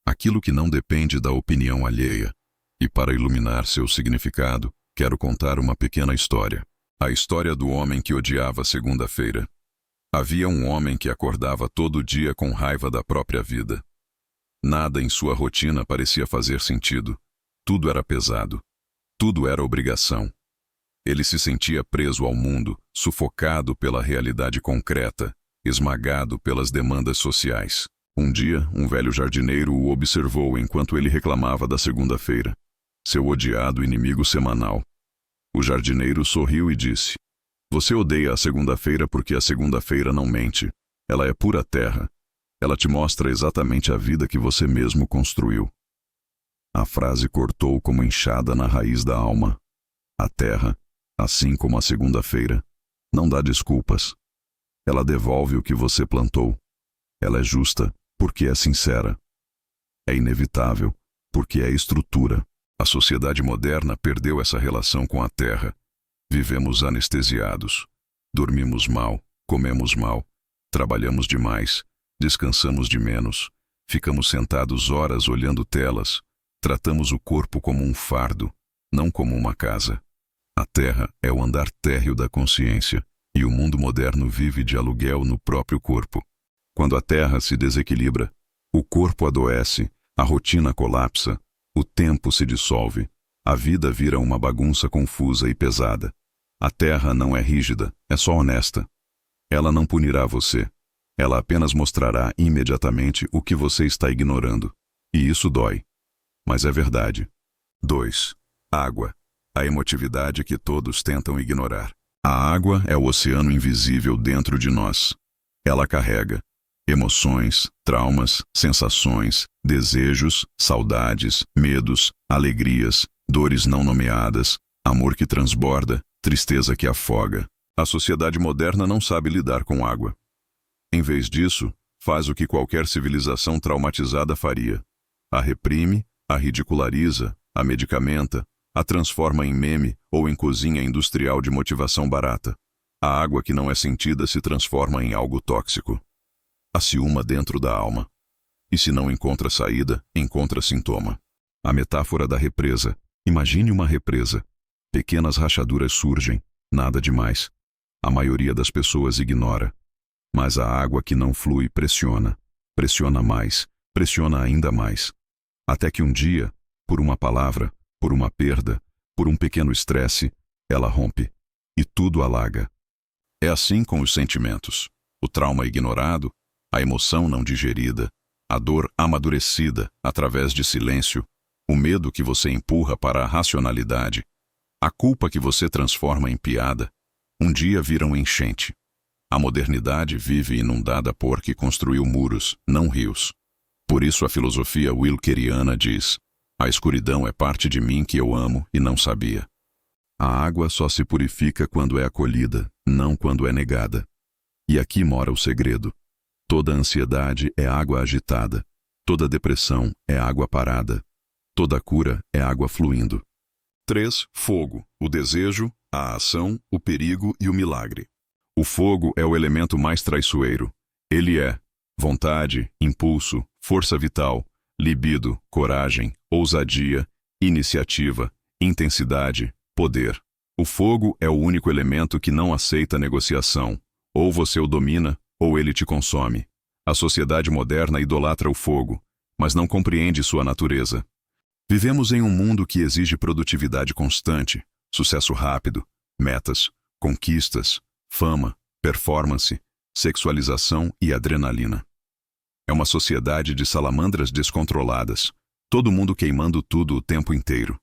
A: Aquilo que não depende da opinião alheia. E para iluminar seu significado, quero contar uma pequena história. A história do homem que odiava segunda-feira. Havia um homem que acordava todo dia com raiva da própria vida. Nada em sua rotina parecia fazer sentido. Tudo era pesado. Tudo era obrigação. Ele se sentia preso ao mundo, sufocado pela realidade concreta, esmagado pelas demandas sociais. Um dia, um velho jardineiro o observou enquanto ele reclamava da segunda-feira, seu odiado inimigo semanal. O jardineiro sorriu e disse: "Você odeia a segunda-feira porque a segunda-feira não mente. Ela é pura terra. Ela te mostra exatamente a vida que você mesmo construiu." A frase cortou como enxada na raiz da alma. A terra, assim como a segunda-feira, não dá desculpas. Ela devolve o que você plantou. Ela é justa porque é sincera. É inevitável porque é estrutura. A sociedade moderna perdeu essa relação com a terra. Vivemos anestesiados. Dormimos mal, comemos mal, trabalhamos demais, descansamos de menos, ficamos sentados horas olhando telas, tratamos o corpo como um fardo, não como uma casa. A terra é o andar térreo da consciência, e o mundo moderno vive de aluguel no próprio corpo. Quando a terra se desequilibra, o corpo adoece, a rotina colapsa, o tempo se dissolve, a vida vira uma bagunça confusa e pesada. A terra não é rígida, é só honesta. Ela não punirá você. Ela apenas mostrará imediatamente o que você está ignorando. E isso dói. Mas é verdade. 2. Água. A emotividade que todos tentam ignorar. A água é o oceano invisível dentro de nós. Ela carrega emoções, traumas, sensações, desejos, saudades, medos, alegrias, dores não nomeadas, amor que transborda, tristeza que afoga. A sociedade moderna não sabe lidar com água. Em vez disso, faz o que qualquer civilização traumatizada faria. A reprime, a ridiculariza, a medicamenta, a transforma em meme ou em cozinha industrial de motivação barata. A água que não é sentida se transforma em algo tóxico. A ciúma dentro da alma. E se não encontra saída, encontra sintoma. A metáfora da represa. Imagine uma represa. Pequenas rachaduras surgem, nada demais. A maioria das pessoas ignora. Mas a água que não flui pressiona. pressiona ainda mais. Até que um dia, por uma palavra, por uma perda, por um pequeno estresse, ela rompe. E tudo alaga. É assim com os sentimentos. O trauma ignorado, a emoção não digerida, a dor amadurecida através de silêncio, o medo que você empurra para a racionalidade, a culpa que você transforma em piada, um dia viram enchente. A modernidade vive inundada porque construiu muros, não rios. Por isso a filosofia wilkeriana diz: a escuridão é parte de mim que eu amo e não sabia. A água só se purifica quando é acolhida, não quando é negada. E aqui mora o segredo. Toda ansiedade é água agitada. Toda depressão é água parada. Toda cura é água fluindo. 3. Fogo. O desejo, a ação, o perigo e o milagre. O fogo é o elemento mais traiçoeiro. Ele é vontade, impulso, força vital, libido, coragem, ousadia, iniciativa, intensidade, poder. O fogo é o único elemento que não aceita negociação. Ou você o domina, ou ele te consome. A sociedade moderna idolatra o fogo, mas não compreende sua natureza. Vivemos em um mundo que exige produtividade constante, sucesso rápido, metas, conquistas, fama, performance, sexualização e adrenalina. É uma sociedade de salamandras descontroladas, todo mundo queimando tudo o tempo inteiro.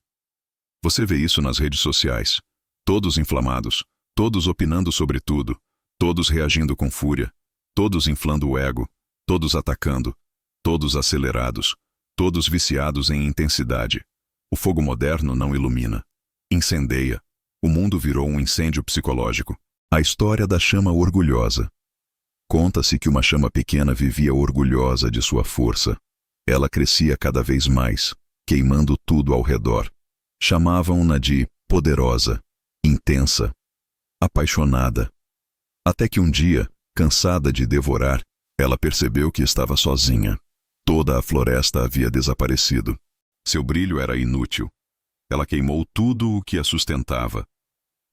A: Você vê isso nas redes sociais. Todos inflamados, todos opinando sobre tudo, todos reagindo com fúria, todos inflando o ego, todos atacando, todos acelerados, todos viciados em intensidade. O fogo moderno não ilumina, incendeia. O mundo virou um incêndio psicológico. A história da chama orgulhosa. Conta-se que uma chama pequena vivia orgulhosa de sua força. Ela crescia cada vez mais, queimando tudo ao redor. Chamavam-na de poderosa, intensa, apaixonada. Até que um dia, cansada de devorar, ela percebeu que estava sozinha. Toda a floresta havia desaparecido. Seu brilho era inútil. Ela queimou tudo o que a sustentava.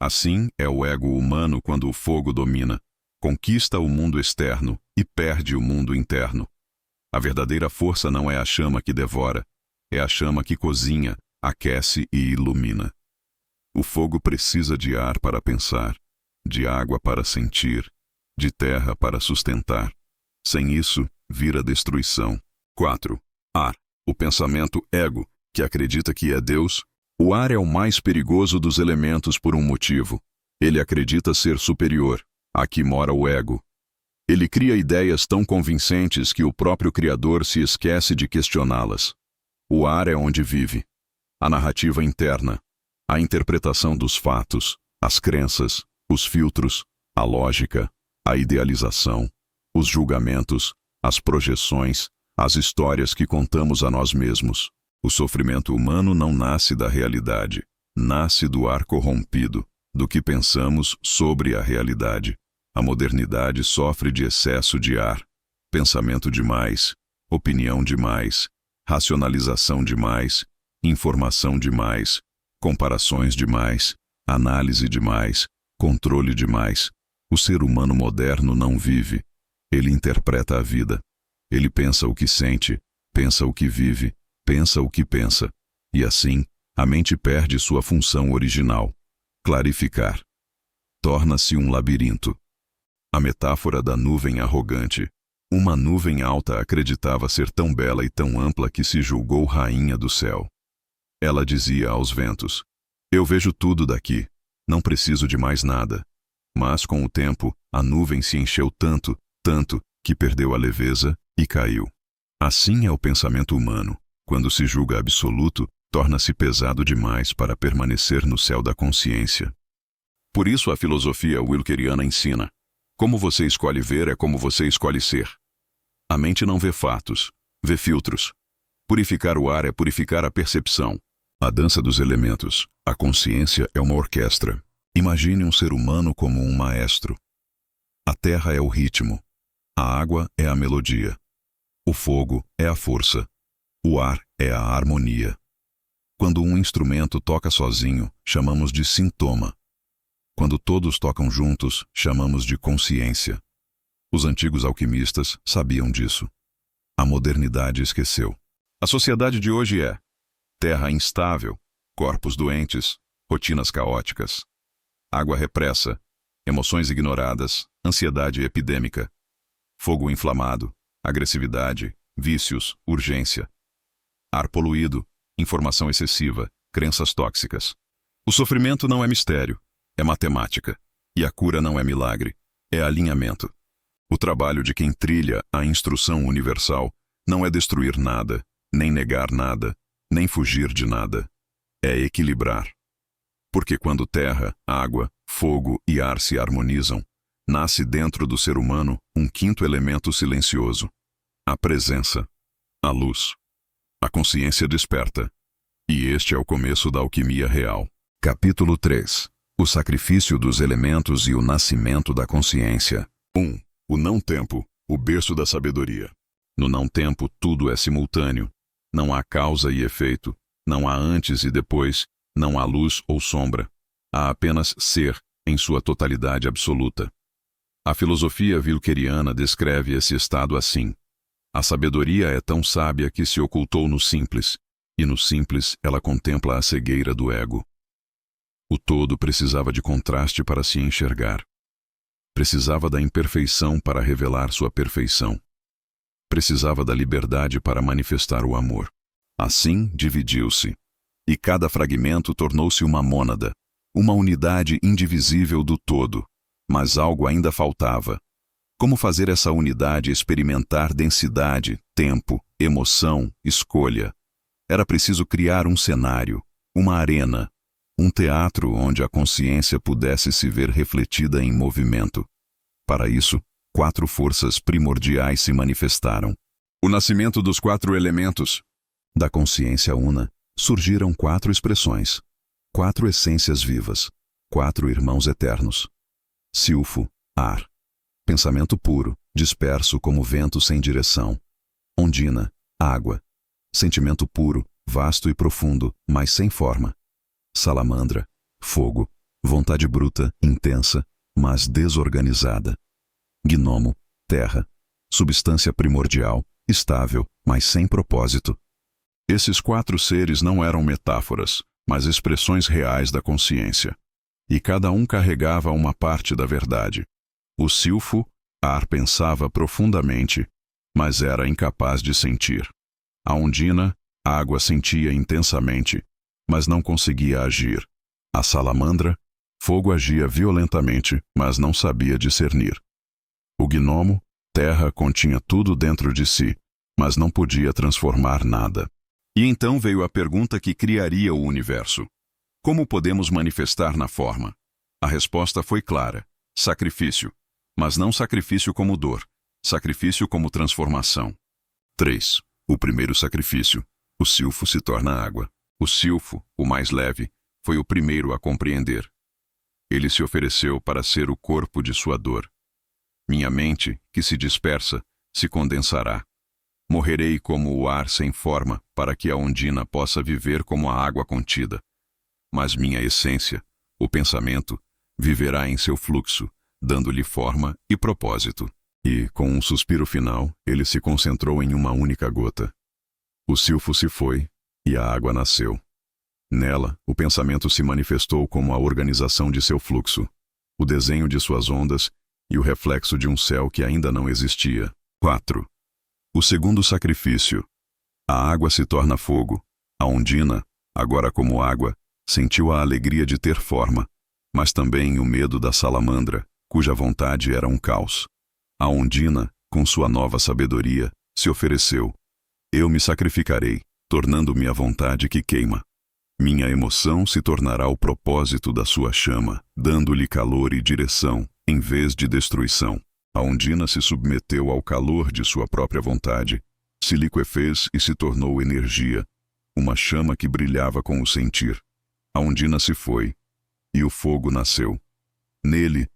A: Assim é o ego humano quando o fogo domina. Conquista o mundo externo e perde o mundo interno. A verdadeira força não é a chama que devora, é a chama que cozinha, aquece e ilumina. O fogo precisa de ar para pensar, de água para sentir, de terra para sustentar. Sem isso, vira destruição. 4. Ar. O pensamento ego, que acredita que é Deus. O ar é o mais perigoso dos elementos por um motivo. Ele acredita ser superior. Aqui mora o ego. Ele cria ideias tão convincentes que o próprio Criador se esquece de questioná-las. O ar é onde vive. A narrativa interna, a interpretação dos fatos, as crenças, os filtros, a lógica, a idealização, os julgamentos, as projeções, as histórias que contamos a nós mesmos. O sofrimento humano não nasce da realidade, nasce do ar corrompido, do que pensamos sobre a realidade. A modernidade sofre de excesso de ar, pensamento demais, opinião demais, racionalização demais, informação demais, comparações demais, análise demais, controle demais. O ser humano moderno não vive. Ele interpreta a vida. Ele pensa o que sente, pensa o que vive, pensa o que pensa. E assim, a mente perde sua função original: clarificar. Torna-se um labirinto. A metáfora da nuvem arrogante. Uma nuvem alta acreditava ser tão bela e tão ampla que se julgou rainha do céu. Ela dizia aos ventos: eu vejo tudo daqui, não preciso de mais nada. Mas com o tempo, a nuvem se encheu tanto, tanto, que perdeu a leveza e caiu. Assim é o pensamento humano. Quando se julga absoluto, torna-se pesado demais para permanecer no céu da consciência. Por isso a filosofia wilkeriana ensina: como você escolhe ver é como você escolhe ser. A mente não vê fatos, vê filtros. Purificar o ar é purificar a percepção. A dança dos elementos. A consciência é uma orquestra. Imagine um ser humano como um maestro. A terra é o ritmo. A água é a melodia. O fogo é a força. O ar é a harmonia. Quando um instrumento toca sozinho, chamamos de sintoma. Quando todos tocam juntos, chamamos de consciência. Os antigos alquimistas sabiam disso. A modernidade esqueceu. A sociedade de hoje é terra instável, corpos doentes, rotinas caóticas, água repressa, emoções ignoradas, ansiedade epidêmica, fogo inflamado, agressividade, vícios, urgência, ar poluído, informação excessiva, crenças tóxicas. O sofrimento não é mistério, é matemática. E a cura não é milagre, é alinhamento. O trabalho de quem trilha a instrução universal não é destruir nada, nem negar nada, nem fugir de nada. É equilibrar. Porque quando terra, água, fogo e ar se harmonizam, nasce dentro do ser humano um quinto elemento silencioso: a presença, a luz. A consciência desperta. E este é o começo da alquimia real. Capítulo 3. O sacrifício dos elementos e o nascimento da consciência. 1. O não-tempo, o berço da sabedoria. No não-tempo, tudo é simultâneo. Não há causa e efeito, não há antes e depois, não há luz ou sombra. Há apenas ser, em sua totalidade absoluta. A filosofia wilkeriana descreve esse estado assim: a sabedoria é tão sábia que se ocultou no simples, e no simples ela contempla a cegueira do ego. O todo precisava de contraste para se enxergar. Precisava da imperfeição para revelar sua perfeição. Precisava da liberdade para manifestar o amor. Assim, dividiu-se. E cada fragmento tornou-se uma mônada, uma unidade indivisível do todo. Mas algo ainda faltava. Como fazer essa unidade experimentar densidade, tempo, emoção, escolha? Era preciso criar um cenário, uma arena, um teatro onde a consciência pudesse se ver refletida em movimento. Para isso, 4 forças primordiais se manifestaram. O nascimento dos 4 elementos. Da consciência una, surgiram 4 expressões, 4 essências vivas, 4 irmãos eternos. Silfo, ar. Pensamento puro, disperso como vento sem direção. Ondina, água. Sentimento puro, vasto e profundo, mas sem forma. Salamandra, fogo, vontade bruta, intensa, mas desorganizada. Gnomo, terra, substância primordial, estável, mas sem propósito. Esses 4 seres não eram metáforas, mas expressões reais da consciência. E cada um carregava uma parte da verdade. O silfo, ar, pensava profundamente, mas era incapaz de sentir. A ondina, água, sentia intensamente, mas não conseguia agir. A salamandra, fogo, agia violentamente, mas não sabia discernir. O gnomo, terra, continha tudo dentro de si, mas não podia transformar nada. E então veio a pergunta que criaria o universo: como podemos manifestar na forma? A resposta foi clara: sacrifício. Mas não sacrifício como dor, sacrifício como transformação. 3. O primeiro sacrifício. O silfo se torna água. O silfo, o mais leve, foi o primeiro a compreender. Ele se ofereceu para ser o corpo de sua dor. Minha mente, que se dispersa, se condensará. Morrerei como o ar sem forma, para que a ondina possa viver como a água contida. Mas minha essência, o pensamento, viverá em seu fluxo, dando-lhe forma e propósito. E, com um suspiro final, ele se concentrou em uma única gota. O silfo se foi, e a água nasceu. Nela, o pensamento se manifestou como a organização de seu fluxo, o desenho de suas ondas e o reflexo de um céu que ainda não existia. 4. O segundo sacrifício. A água se torna fogo. A ondina, agora como água, sentiu a alegria de ter forma, mas também o medo da salamandra, cuja vontade era um caos. A ondina, com sua nova sabedoria, se ofereceu. Eu me sacrificarei, tornando-me a vontade que queima. Minha emoção se tornará o propósito da sua chama, dando-lhe calor e direção, em vez de destruição. A ondina se submeteu ao calor de sua própria vontade, se liquefez e se tornou energia, uma chama que brilhava com o sentir. A ondina se foi, e o fogo nasceu. Nele,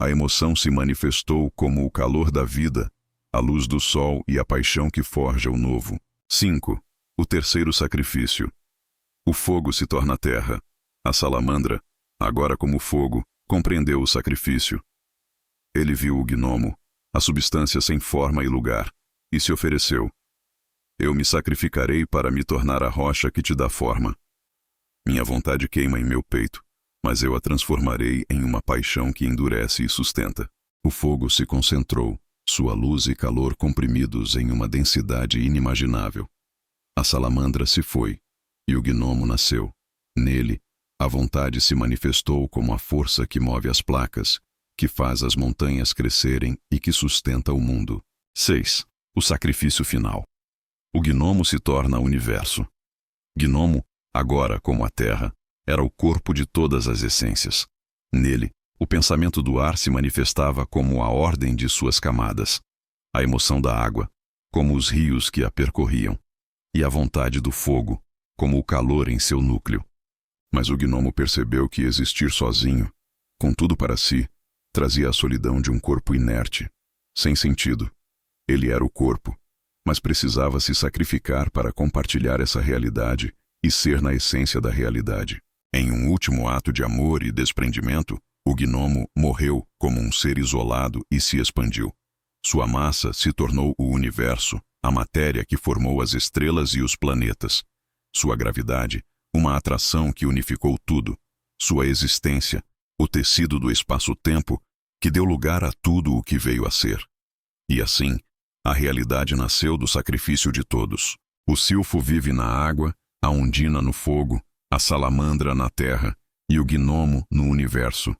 A: a emoção se manifestou como o calor da vida, a luz do sol e a paixão que forja o novo. 5. O terceiro sacrifício. O fogo se torna terra. A salamandra, agora como fogo, compreendeu o sacrifício. Ele viu o gnomo, a substância sem forma e lugar, e se ofereceu. Eu me sacrificarei para me tornar a rocha que te dá forma. Minha vontade queima em meu peito, mas eu a transformarei em uma paixão que endurece e sustenta. O fogo se concentrou, sua luz e calor comprimidos em uma densidade inimaginável. A salamandra se foi, e o gnomo nasceu. Nele, a vontade se manifestou como a força que move as placas, que faz as montanhas crescerem e que sustenta o mundo. 6. O sacrifício final. O gnomo se torna universo. Gnomo, agora como a terra, era o corpo de todas as essências. Nele, o pensamento do ar se manifestava como a ordem de suas camadas, a emoção da água, como os rios que a percorriam, e a vontade do fogo, como o calor em seu núcleo. Mas o gnomo percebeu que existir sozinho, com tudo para si, trazia a solidão de um corpo inerte, sem sentido. Ele era o corpo, mas precisava se sacrificar para compartilhar essa realidade e ser na essência da realidade. Em um último ato de amor e desprendimento, o gnomo morreu como um ser isolado e se expandiu. Sua massa se tornou o universo, a matéria que formou as estrelas e os planetas. Sua gravidade, uma atração que unificou tudo. Sua existência, o tecido do espaço-tempo, que deu lugar a tudo o que veio a ser. E assim, a realidade nasceu do sacrifício de todos. O silfo vive na água, a ondina no fogo, a salamandra na terra e o gnomo no universo.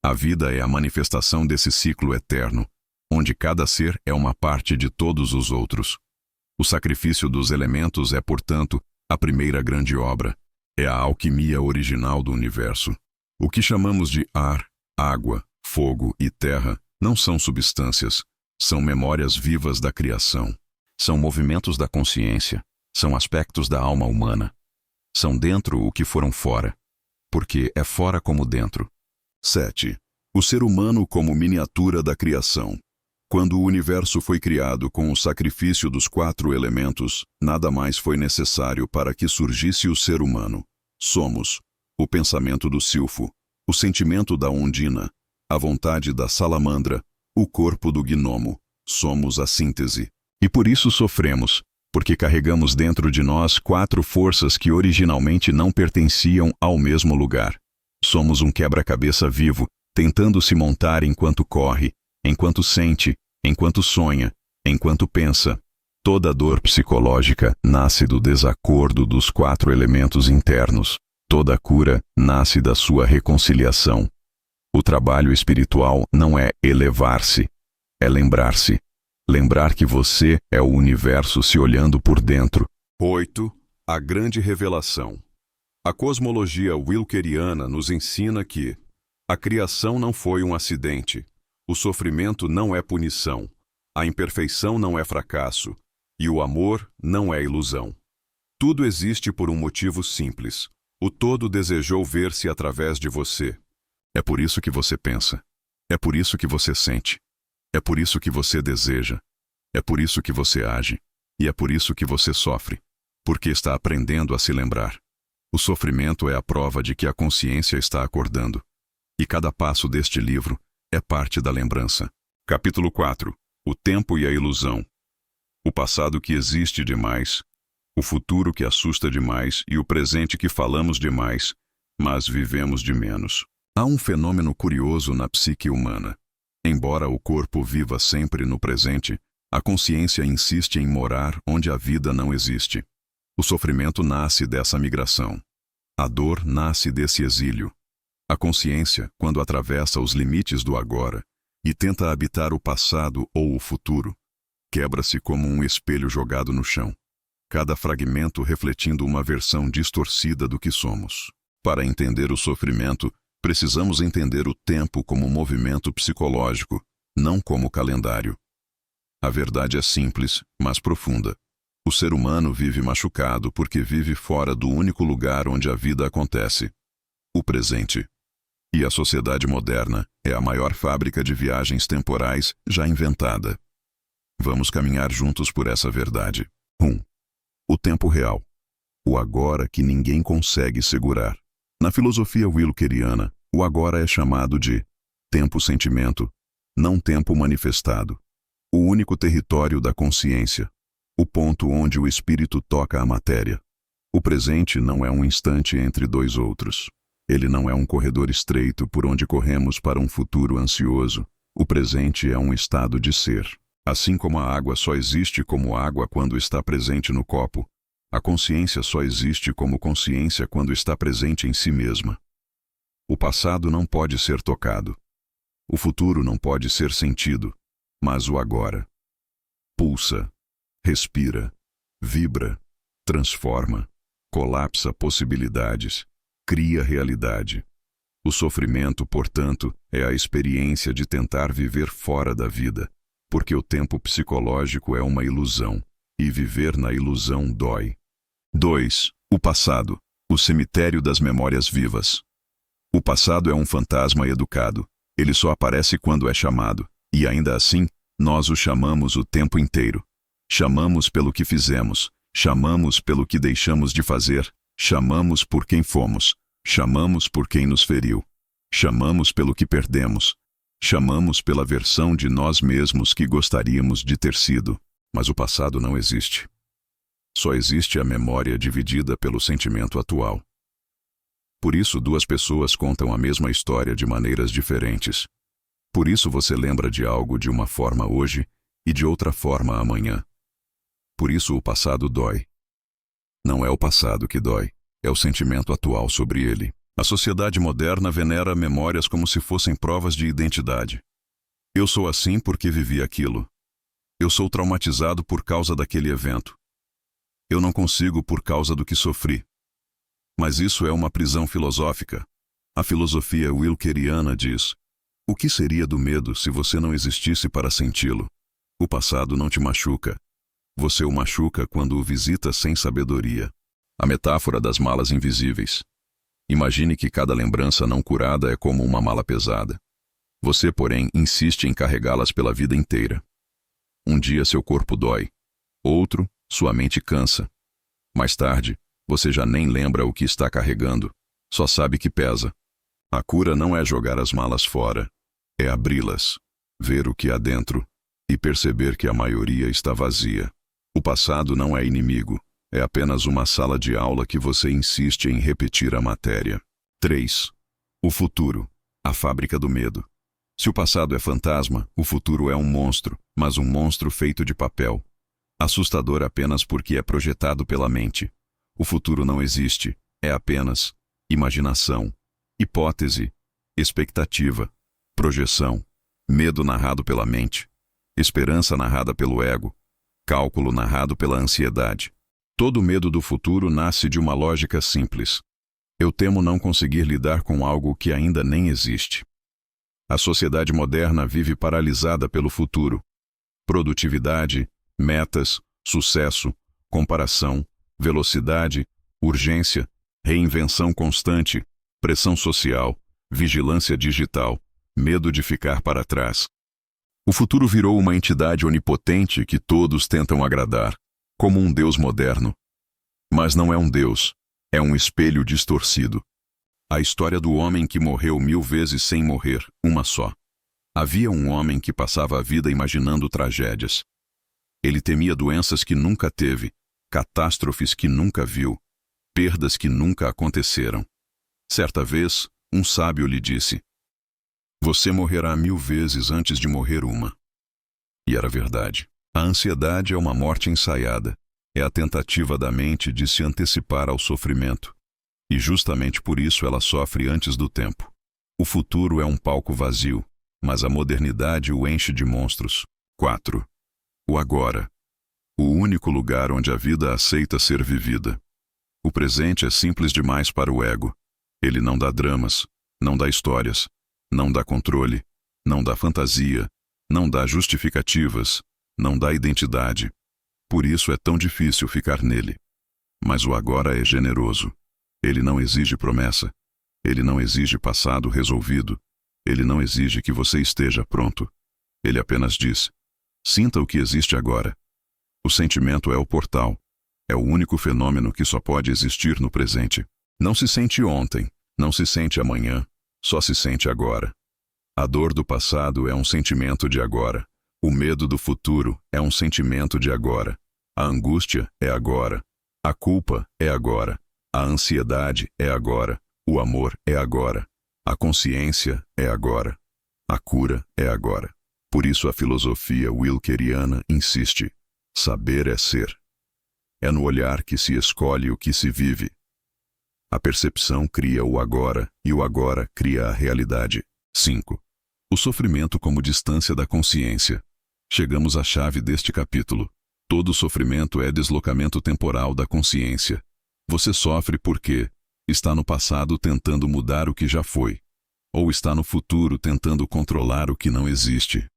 A: A vida é a manifestação desse ciclo eterno, onde cada ser é uma parte de todos os outros. O sacrifício dos elementos é, portanto, a primeira grande obra. É a alquimia original do universo. O que chamamos de ar, água, fogo e terra não são substâncias, são memórias vivas da criação. São movimentos da consciência, são aspectos da alma humana. São dentro o que foram fora, porque é fora como dentro. 7. O ser humano como miniatura da criação. Quando o universo foi criado com o sacrifício dos 4 elementos, nada mais foi necessário para que surgisse o ser humano. Somos o pensamento do silfo, o sentimento da ondina, a vontade da salamandra, o corpo do gnomo. Somos a síntese. E por isso sofremos, porque carregamos dentro de nós 4 forças que originalmente não pertenciam ao mesmo lugar. Somos um quebra-cabeça vivo, tentando se montar enquanto corre, enquanto sente, enquanto sonha, enquanto pensa. Toda dor psicológica nasce do desacordo dos 4 elementos internos. Toda cura nasce da sua reconciliação. O trabalho espiritual não é elevar-se, é lembrar-se. Lembrar que você é o universo se olhando por dentro. 8. A grande revelação. A cosmologia wilkeriana nos ensina que a criação não foi um acidente, o sofrimento não é punição, a imperfeição não é fracasso, e o amor não é ilusão. Tudo existe por um motivo simples. O todo desejou ver-se através de você. É por isso que você pensa. É por isso que você sente. É por isso que você deseja. É por isso que você age. E é por isso que você sofre. Porque está aprendendo a se lembrar. O sofrimento é a prova de que a consciência está acordando. E cada passo deste livro é parte da lembrança. Capítulo 4. O tempo e a ilusão. O passado que existe demais, o futuro que assusta demais e o presente que falamos demais, mas vivemos de menos. Há um fenômeno curioso na psique humana. Embora o corpo viva sempre no presente, a consciência insiste em morar onde a vida não existe. O sofrimento nasce dessa migração. A dor nasce desse exílio. A consciência, quando atravessa os limites do agora e tenta habitar o passado ou o futuro, quebra-se como um espelho jogado no chão, cada fragmento refletindo uma versão distorcida do que somos. Para entender o sofrimento, precisamos entender o tempo como movimento psicológico, não como calendário. A verdade é simples, mas profunda. O ser humano vive machucado porque vive fora do único lugar onde a vida acontece, o presente. E a sociedade moderna é a maior fábrica de viagens temporais já inventada. Vamos caminhar juntos por essa verdade. 1. O tempo real. O agora que ninguém consegue segurar. Na filosofia wilkeriana, o agora é chamado de tempo-sentimento, não tempo manifestado. O único território da consciência. o ponto onde o espírito toca a matéria. O presente não é um instante entre dois outros. Ele não é um corredor estreito por onde corremos para um futuro ansioso. O presente é um estado de ser. Assim como a água só existe como água quando está presente no copo, a consciência só existe como consciência quando está presente em si mesma. O passado não pode ser tocado. O futuro não pode ser sentido, mas o agora. Pulsa, respira, vibra, transforma, colapsa possibilidades, cria realidade. O sofrimento, portanto, é a experiência de tentar viver fora da vida, porque o tempo psicológico é uma ilusão, e viver na ilusão dói. 2. O passado, o cemitério das memórias vivas. O passado é um fantasma educado. Ele só aparece quando é chamado, e ainda assim, nós o chamamos o tempo inteiro. Chamamos pelo que fizemos, chamamos pelo que deixamos de fazer, chamamos por quem fomos, chamamos por quem nos feriu, chamamos pelo que perdemos, chamamos pela versão de nós mesmos que gostaríamos de ter sido. Mas o passado não existe. Só existe a memória dividida pelo sentimento atual. Por isso, duas pessoas contam a mesma história de maneiras diferentes. Por isso você lembra de algo de uma forma hoje e de outra forma amanhã. Por isso o passado dói. Não é o passado que dói, é o sentimento atual sobre ele. A sociedade moderna venera memórias como se fossem provas de identidade. Eu sou assim porque vivi aquilo. Eu sou traumatizado por causa daquele evento. Eu não consigo por causa do que sofri. Mas isso é uma prisão filosófica. A filosofia wilkeriana diz: o que seria do medo se você não existisse para senti-lo? O passado não te machuca. Você o machuca quando o visita sem sabedoria. A metáfora das malas invisíveis. Imagine que cada lembrança não curada é como uma mala pesada. Você, porém, insiste em carregá-las pela vida inteira. Um dia seu corpo dói. Outro, sua mente cansa. Mais tarde, você já nem lembra o que está carregando, só sabe que pesa. A cura não é jogar as malas fora, é abri-las, ver o que há dentro e perceber que a maioria está vazia. O passado não é inimigo, é apenas uma sala de aula que você insiste em repetir a matéria. 3. O futuro, a fábrica do medo. Se o passado é fantasma, o futuro é um monstro, mas um monstro feito de papel. Assustador apenas porque é projetado pela mente. O futuro não existe, é apenas imaginação, hipótese, expectativa, projeção, medo narrado pela mente, esperança narrada pelo ego, cálculo narrado pela ansiedade. Todo medo do futuro nasce de uma lógica simples. Eu temo não conseguir lidar com algo que ainda nem existe. A sociedade moderna vive paralisada pelo futuro. Produtividade, metas, sucesso, comparação, velocidade, urgência, reinvenção constante, pressão social, vigilância digital, medo de ficar para trás. O futuro virou uma entidade onipotente que todos tentam agradar, como um Deus moderno. Mas não é um Deus, é um espelho distorcido. A história do homem que morreu 1000 vezes sem morrer, uma só. Havia um homem que passava a vida imaginando tragédias. Ele temia doenças que nunca teve, catástrofes que nunca viu, perdas que nunca aconteceram. Certa vez, um sábio lhe disse: você morrerá 1000 vezes antes de morrer uma. E era verdade. A ansiedade é uma morte ensaiada. É a tentativa da mente de se antecipar ao sofrimento. E justamente por isso ela sofre antes do tempo. O futuro é um palco vazio, mas a modernidade o enche de monstros. 4. O agora. O único lugar onde a vida aceita ser vivida. O presente é simples demais para o ego. Ele não dá dramas, não dá histórias, não dá controle, não dá fantasia, não dá justificativas, não dá identidade. Por isso é tão difícil ficar nele. Mas o agora é generoso. Ele não exige promessa. Ele não exige passado resolvido. Ele não exige que você esteja pronto. Ele apenas diz: sinta o que existe agora. O sentimento é o portal. É o único fenômeno que só pode existir no presente. Não se sente ontem, não se sente amanhã, só se sente agora. A dor do passado é um sentimento de agora. O medo do futuro é um sentimento de agora. A angústia é agora. A culpa é agora. A ansiedade é agora. O amor é agora. A consciência é agora. A cura é agora. Por isso a filosofia wilkeriana insiste: saber é ser. É no olhar que se escolhe o que se vive. A percepção cria o agora e o agora cria a realidade. 5. O sofrimento como distância da consciência. Chegamos à chave deste capítulo. Todo sofrimento é deslocamento temporal da consciência. Você sofre porque está no passado tentando mudar o que já foi, ou está no futuro tentando controlar o que não existe,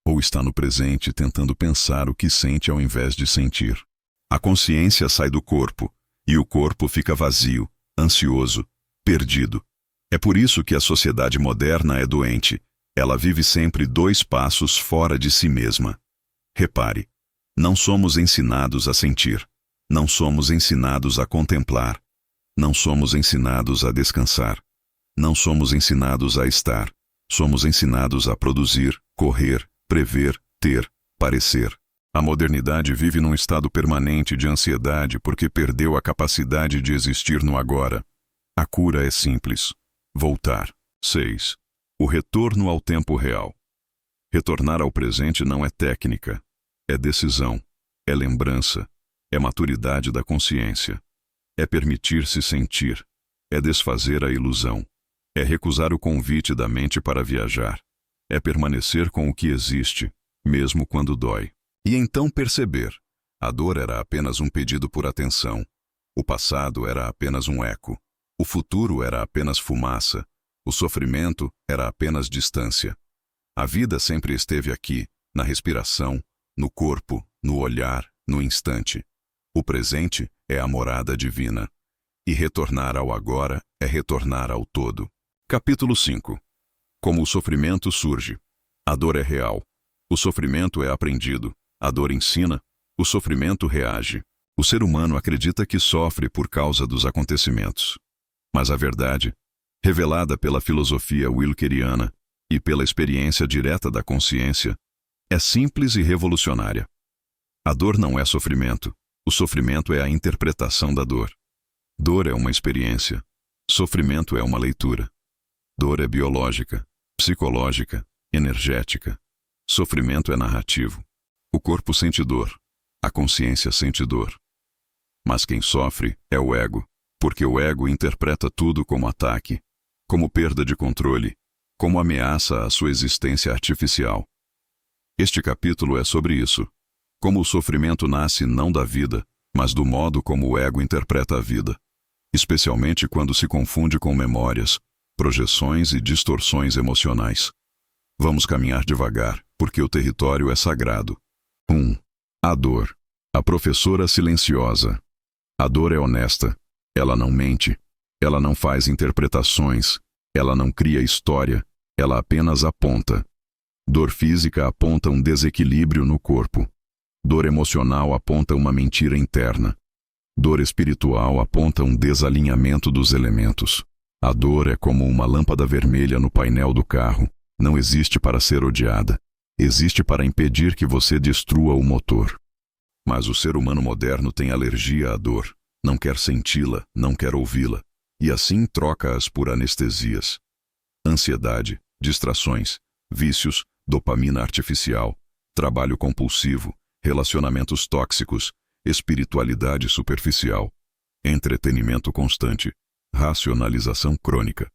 A: ou está no presente tentando pensar o que sente ao invés de sentir. A consciência sai do corpo, e o corpo fica vazio, ansioso, perdido. É por isso que a sociedade moderna é doente. Ela vive sempre 2 passos fora de si mesma. Repare, não somos ensinados a sentir. Não somos ensinados a contemplar. Não somos ensinados a descansar. Não somos ensinados a estar. Somos ensinados a produzir, correr, prever, ter, parecer. A modernidade vive num estado permanente de ansiedade porque perdeu a capacidade de existir no agora. A cura é simples: voltar. 6. O retorno ao tempo real. Retornar ao presente não é técnica, é decisão, é lembrança, é maturidade da consciência, é permitir-se sentir, é desfazer a ilusão, é recusar o convite da mente para viajar, é permanecer com o que existe, mesmo quando dói. E então perceber: a dor era apenas um pedido por atenção, o passado era apenas um eco, o futuro era apenas fumaça, o sofrimento era apenas distância. A vida sempre esteve aqui, na respiração, no corpo, no olhar, no instante. O presente é a morada divina. E retornar ao agora é retornar ao todo. Capítulo 5. Como o sofrimento surge. A dor é real. O sofrimento é aprendido. A dor ensina. O sofrimento reage. O ser humano acredita que sofre por causa dos acontecimentos. Mas a verdade, revelada pela filosofia wilkeriana e pela experiência direta da consciência, é simples e revolucionária. A dor não é sofrimento. O sofrimento é a interpretação da dor. Dor é uma experiência. Sofrimento é uma leitura. Dor é biológica, psicológica, energética. Sofrimento é narrativo. O corpo sente dor. A consciência sente dor. Mas quem sofre é o ego, porque o ego interpreta tudo como ataque, como perda de controle, como ameaça à sua existência artificial. Este capítulo é sobre isso. Como o sofrimento nasce não da vida, mas do modo como o ego interpreta a vida, especialmente quando se confunde com memórias, projeções e distorções emocionais. Vamos caminhar devagar, porque o território é sagrado. 1. A dor. A professora silenciosa. A dor é honesta. Ela não mente. Ela não faz interpretações. Ela não cria história. Ela apenas aponta. Dor física aponta um desequilíbrio no corpo. Dor emocional aponta uma mentira interna. Dor espiritual aponta um desalinhamento dos elementos. A dor é como uma lâmpada vermelha no painel do carro. Não existe para ser odiada. Existe para impedir que você destrua o motor. Mas o ser humano moderno tem alergia à dor. Não quer senti-la, não quer ouvi-la. E assim troca-as por anestesias. Ansiedade, distrações, vícios, dopamina artificial, trabalho compulsivo, relacionamentos tóxicos, espiritualidade superficial, entretenimento constante, racionalização crônica,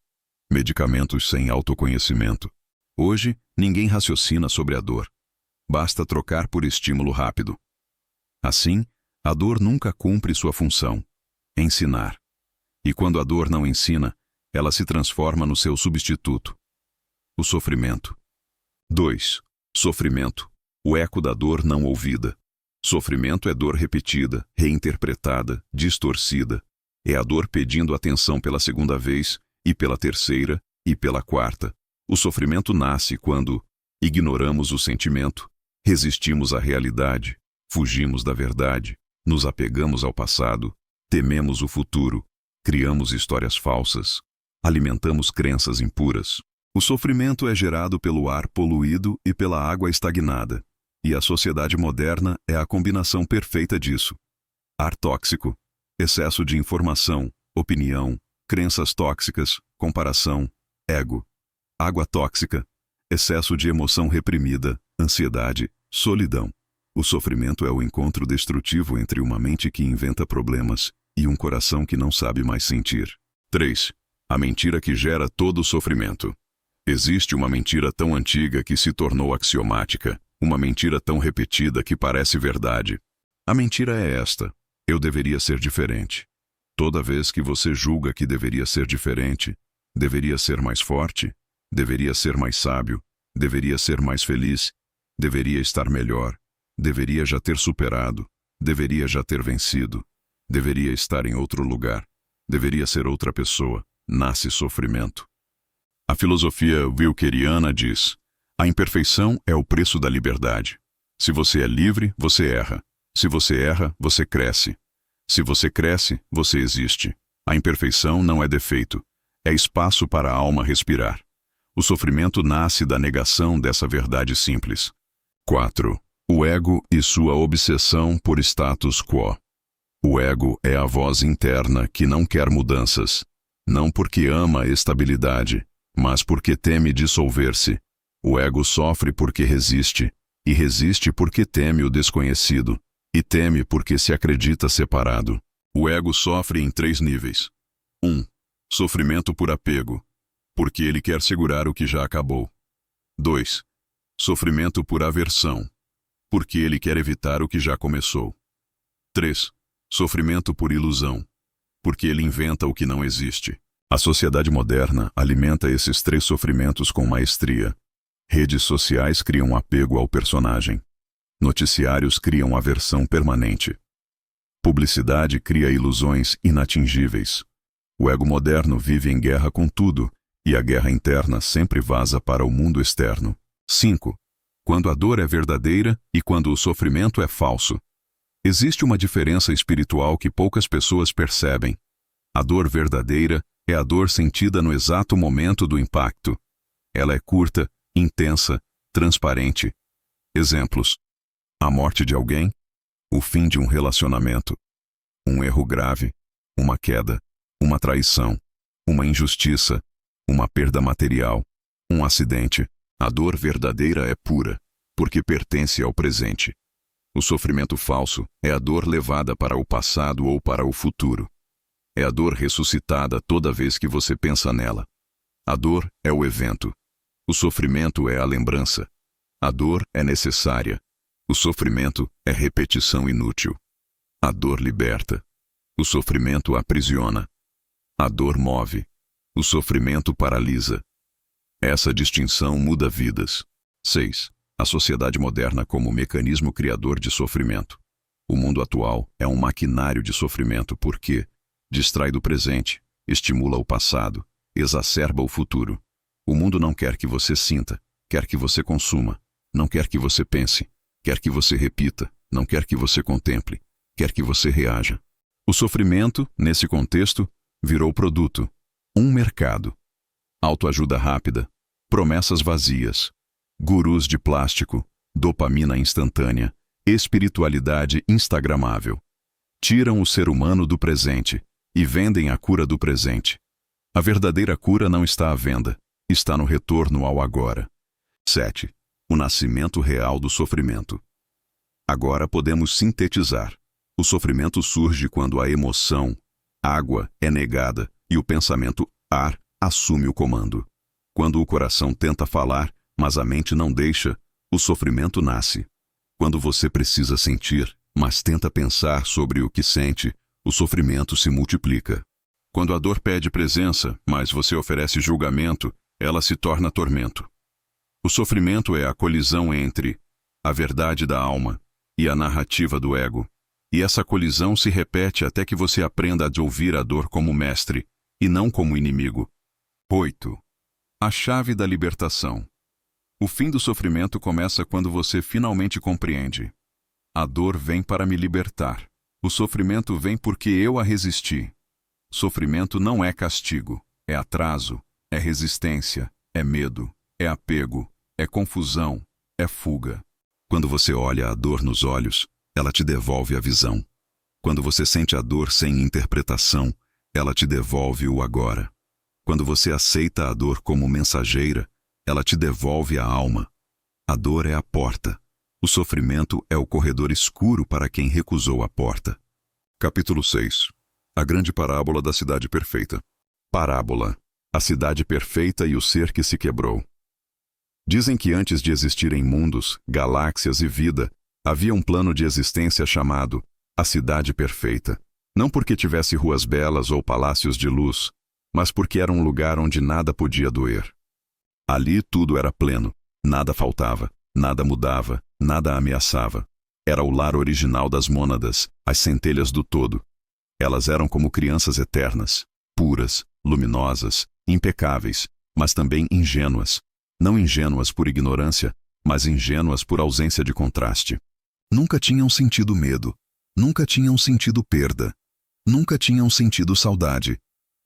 A: medicamentos sem autoconhecimento. Hoje, ninguém raciocina sobre a dor. Basta trocar por estímulo rápido. Assim, a dor nunca cumpre sua função: ensinar. E quando a dor não ensina, ela se transforma no seu substituto: o sofrimento. 2. Sofrimento. O eco da dor não ouvida. Sofrimento é dor repetida, reinterpretada, distorcida. É a dor pedindo atenção pela segunda vez, e pela terceira, e pela quarta. O sofrimento nasce quando ignoramos o sentimento, resistimos à realidade, fugimos da verdade, nos apegamos ao passado, tememos o futuro, criamos histórias falsas, alimentamos crenças impuras. O sofrimento é gerado pelo ar poluído e pela água estagnada. E a sociedade moderna é a combinação perfeita disso. Ar tóxico, excesso de informação, opinião, crenças tóxicas, comparação, ego. Água tóxica, excesso de emoção reprimida, ansiedade, solidão. O sofrimento é o encontro destrutivo entre uma mente que inventa problemas e um coração que não sabe mais sentir. 3. A mentira que gera todo o sofrimento. Existe uma mentira tão antiga que se tornou axiomática, uma mentira tão repetida que parece verdade. A mentira é esta: eu deveria ser diferente. Toda vez que você julga que deveria ser diferente, deveria ser mais forte, deveria ser mais sábio, deveria ser mais feliz, deveria estar melhor, deveria já ter superado, deveria já ter vencido, deveria estar em outro lugar, deveria ser outra pessoa, nasce sofrimento. A filosofia wilkeriana diz: a imperfeição é o preço da liberdade. Se você é livre, você erra. Se você erra, você cresce. Se você cresce, você existe. A imperfeição não é defeito, é espaço para a alma respirar. O sofrimento nasce da negação dessa verdade simples. 4. O ego e sua obsessão por status quo. O ego é a voz interna que não quer mudanças, não porque ama a estabilidade, mas porque teme dissolver-se. O ego sofre porque resiste, e resiste porque teme o desconhecido, e teme porque se acredita separado. O ego sofre em 3 níveis. 1. Sofrimento por apego, porque ele quer segurar o que já acabou. 2. Sofrimento por aversão, porque ele quer evitar o que já começou. 3. Sofrimento por ilusão, porque ele inventa o que não existe. A sociedade moderna alimenta esses 3 sofrimentos com maestria. Redes sociais criam apego ao personagem. Noticiários criam aversão permanente. Publicidade cria ilusões inatingíveis. O ego moderno vive em guerra com tudo, e a guerra interna sempre vaza para o mundo externo. 5. Quando a dor é verdadeira e quando o sofrimento é falso. Existe uma diferença espiritual que poucas pessoas percebem. A dor verdadeira é a dor sentida no exato momento do impacto. Ela é curta, intensa, transparente. Exemplos: a morte de alguém, o fim de um relacionamento, um erro grave, uma queda, uma traição, uma injustiça, uma perda material, um acidente. A dor verdadeira é pura, porque pertence ao presente. O sofrimento falso é a dor levada para o passado ou para o futuro. É a dor ressuscitada toda vez que você pensa nela. A dor é o evento. O sofrimento é a lembrança. A dor é necessária. O sofrimento é repetição inútil. A dor liberta. O sofrimento aprisiona. A dor move. O sofrimento paralisa. Essa distinção muda vidas. 6. A sociedade moderna como mecanismo criador de sofrimento. O mundo atual é um maquinário de sofrimento porque distrai do presente, estimula o passado, exacerba o futuro. O mundo não quer que você sinta, quer que você consuma, não quer que você pense, quer que você repita, não quer que você contemple, quer que você reaja. O sofrimento, nesse contexto, virou produto, um mercado. Autoajuda rápida, promessas vazias, gurus de plástico, dopamina instantânea, espiritualidade instagramável. Tiram o ser humano do presente e vendem a cura do presente. A verdadeira cura não está à venda, está no retorno ao agora. 7. O nascimento real do sofrimento. Agora podemos sintetizar. O sofrimento surge quando a emoção, água, é negada e o pensamento, ar, assume o comando. Quando o coração tenta falar, mas a mente não deixa, o sofrimento nasce. Quando você precisa sentir, mas tenta pensar sobre o que sente, o sofrimento se multiplica. Quando a dor pede presença, mas você oferece julgamento, ela se torna tormento. O sofrimento é a colisão entre a verdade da alma e a narrativa do ego. E essa colisão se repete até que você aprenda a ouvir a dor como mestre, e não como inimigo. 8. A chave da libertação. O fim do sofrimento começa quando você finalmente compreende. A dor vem para me libertar. O sofrimento vem porque eu a resisti. Sofrimento não é castigo, é atraso, é resistência, é medo, é apego, é confusão, é fuga. Quando você olha a dor nos olhos, ela te devolve a visão. Quando você sente a dor sem interpretação, ela te devolve o agora. Quando você aceita a dor como mensageira, ela te devolve a alma. A dor é a porta. O sofrimento é o corredor escuro para quem recusou a porta. Capítulo 6. A grande parábola da cidade perfeita. Parábola. A cidade perfeita e o ser que se quebrou. Dizem que antes de existirem mundos, galáxias e vida, havia um plano de existência chamado a cidade perfeita. Não porque tivesse ruas belas ou palácios de luz, mas porque era um lugar onde nada podia doer. Ali tudo era pleno, nada faltava, nada mudava, nada ameaçava. Era o lar original das mônadas, as centelhas do todo. Elas eram como crianças eternas, puras, luminosas, impecáveis, mas também ingênuas. Não ingênuas por ignorância, mas ingênuas por ausência de contraste. Nunca tinham sentido medo, nunca tinham sentido perda, nunca tinham sentido saudade,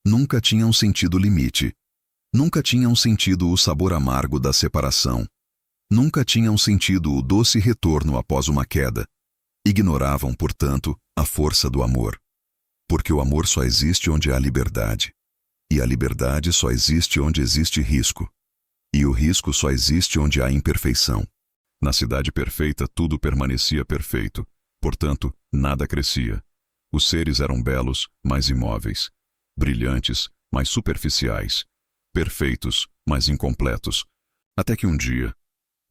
A: nunca tinham sentido limite, nunca tinham sentido o sabor amargo da separação, nunca tinham sentido o doce retorno após uma queda. Ignoravam, portanto, a força do amor. Porque o amor só existe onde há liberdade. E a liberdade só existe onde existe risco. E o risco só existe onde há imperfeição. Na cidade perfeita tudo permanecia perfeito, portanto, nada crescia. Os seres eram belos, mas imóveis. Brilhantes, mas superficiais. Perfeitos, mas incompletos. Até que um dia,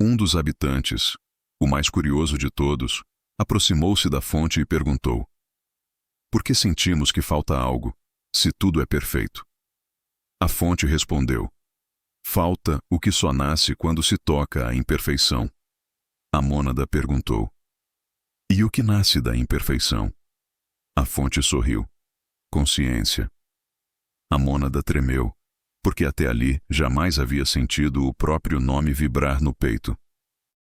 A: um dos habitantes, o mais curioso de todos, aproximou-se da fonte e perguntou: por que sentimos que falta algo, se tudo é perfeito? A fonte respondeu: falta o que só nasce quando se toca a imperfeição. A mônada perguntou: e o que nasce da imperfeição? A fonte sorriu: consciência. A mônada tremeu, porque até ali jamais havia sentido o próprio nome vibrar no peito.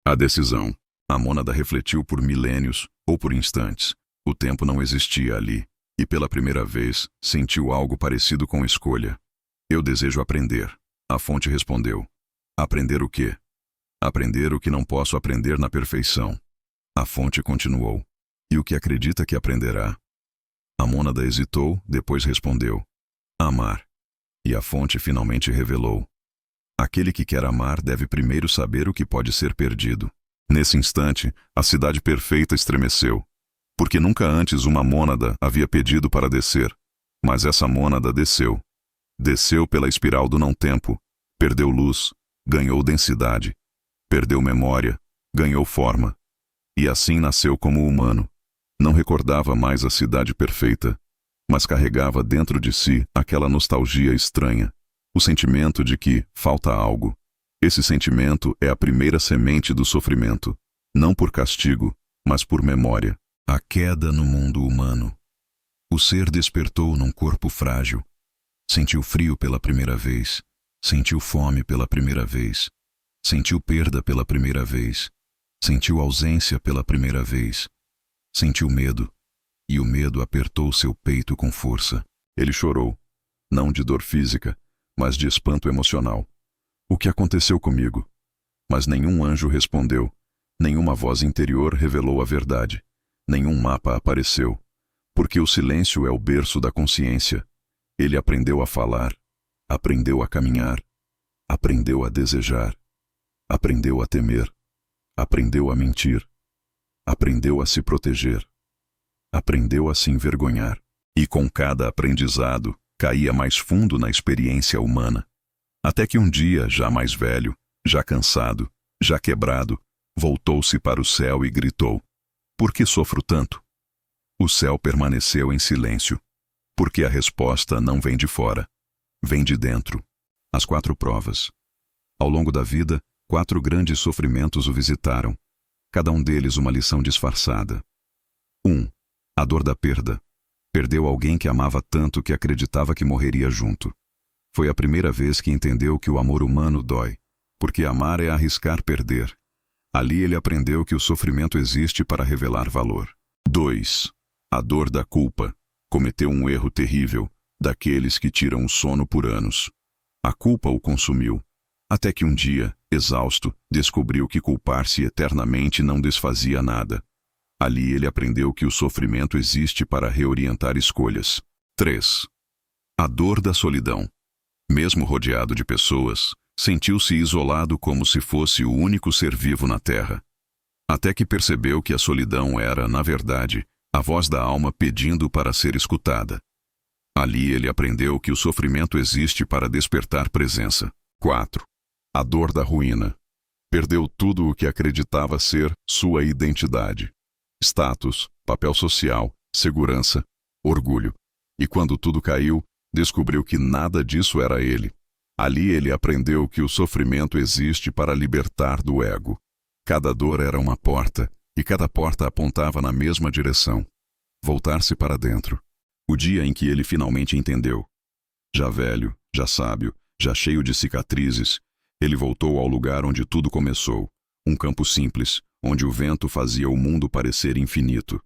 A: A decisão. A mônada refletiu por milênios ou por instantes. O tempo não existia ali, e pela primeira vez sentiu algo parecido com escolha. Eu desejo aprender. A fonte respondeu: aprender o quê? Aprender o que não posso aprender na perfeição. A fonte continuou: e o que acredita que aprenderá? A mônada hesitou, depois respondeu: amar. E a fonte finalmente revelou: aquele que quer amar deve primeiro saber o que pode ser perdido. Nesse instante, a cidade perfeita estremeceu, porque nunca antes uma mônada havia pedido para descer. Mas essa mônada desceu. Desceu pela espiral do não-tempo, perdeu luz, ganhou densidade, perdeu memória, ganhou forma. E assim nasceu como humano. Não recordava mais a cidade perfeita, mas carregava dentro de si aquela nostalgia estranha, o sentimento de que falta algo. Esse sentimento é a primeira semente do sofrimento, não por castigo, mas por memória. A queda no mundo humano. O ser despertou num corpo frágil. Sentiu frio pela primeira vez, sentiu fome pela primeira vez, sentiu perda pela primeira vez, sentiu ausência pela primeira vez, sentiu medo, e o medo apertou seu peito com força. Ele chorou, não de dor física, mas de espanto emocional. O que aconteceu comigo? Mas nenhum anjo respondeu, nenhuma voz interior revelou a verdade, nenhum mapa apareceu, porque o silêncio é o berço da consciência. Ele aprendeu a falar, aprendeu a caminhar, aprendeu a desejar, aprendeu a temer, aprendeu a mentir, aprendeu a se proteger, aprendeu a se envergonhar. E com cada aprendizado, caía mais fundo na experiência humana. Até que um dia, já mais velho, já cansado, já quebrado, voltou-se para o céu e gritou: por que sofro tanto? O céu permaneceu em silêncio, porque a resposta não vem de fora, vem de dentro. As 4 provas. Ao longo da vida, 4 grandes sofrimentos o visitaram, cada um deles uma lição disfarçada. 1. A dor da perda. Perdeu alguém que amava tanto que acreditava que morreria junto. Foi a primeira vez que entendeu que o amor humano dói, porque amar é arriscar perder. Ali ele aprendeu que o sofrimento existe para revelar valor. 2. A dor da culpa. Cometeu um erro terrível, daqueles que tiram o sono por anos. A culpa o consumiu. Até que um dia, exausto, descobriu que culpar-se eternamente não desfazia nada. Ali ele aprendeu que o sofrimento existe para reorientar escolhas. 3. A dor da solidão. Mesmo rodeado de pessoas, sentiu-se isolado como se fosse o único ser vivo na Terra. Até que percebeu que a solidão era, na verdade, a voz da alma pedindo para ser escutada. Ali ele aprendeu que o sofrimento existe para despertar presença. 4. A dor da ruína. Perdeu tudo o que acreditava ser sua identidade. Status, papel social, segurança, orgulho. E quando tudo caiu, descobriu que nada disso era ele. Ali ele aprendeu que o sofrimento existe para libertar do ego. Cada dor era uma porta, e cada porta apontava na mesma direção. Voltar-se para dentro. O dia em que ele finalmente entendeu. Já velho, já sábio, já cheio de cicatrizes, ele voltou ao lugar onde tudo começou, um campo simples, onde o vento fazia o mundo parecer infinito.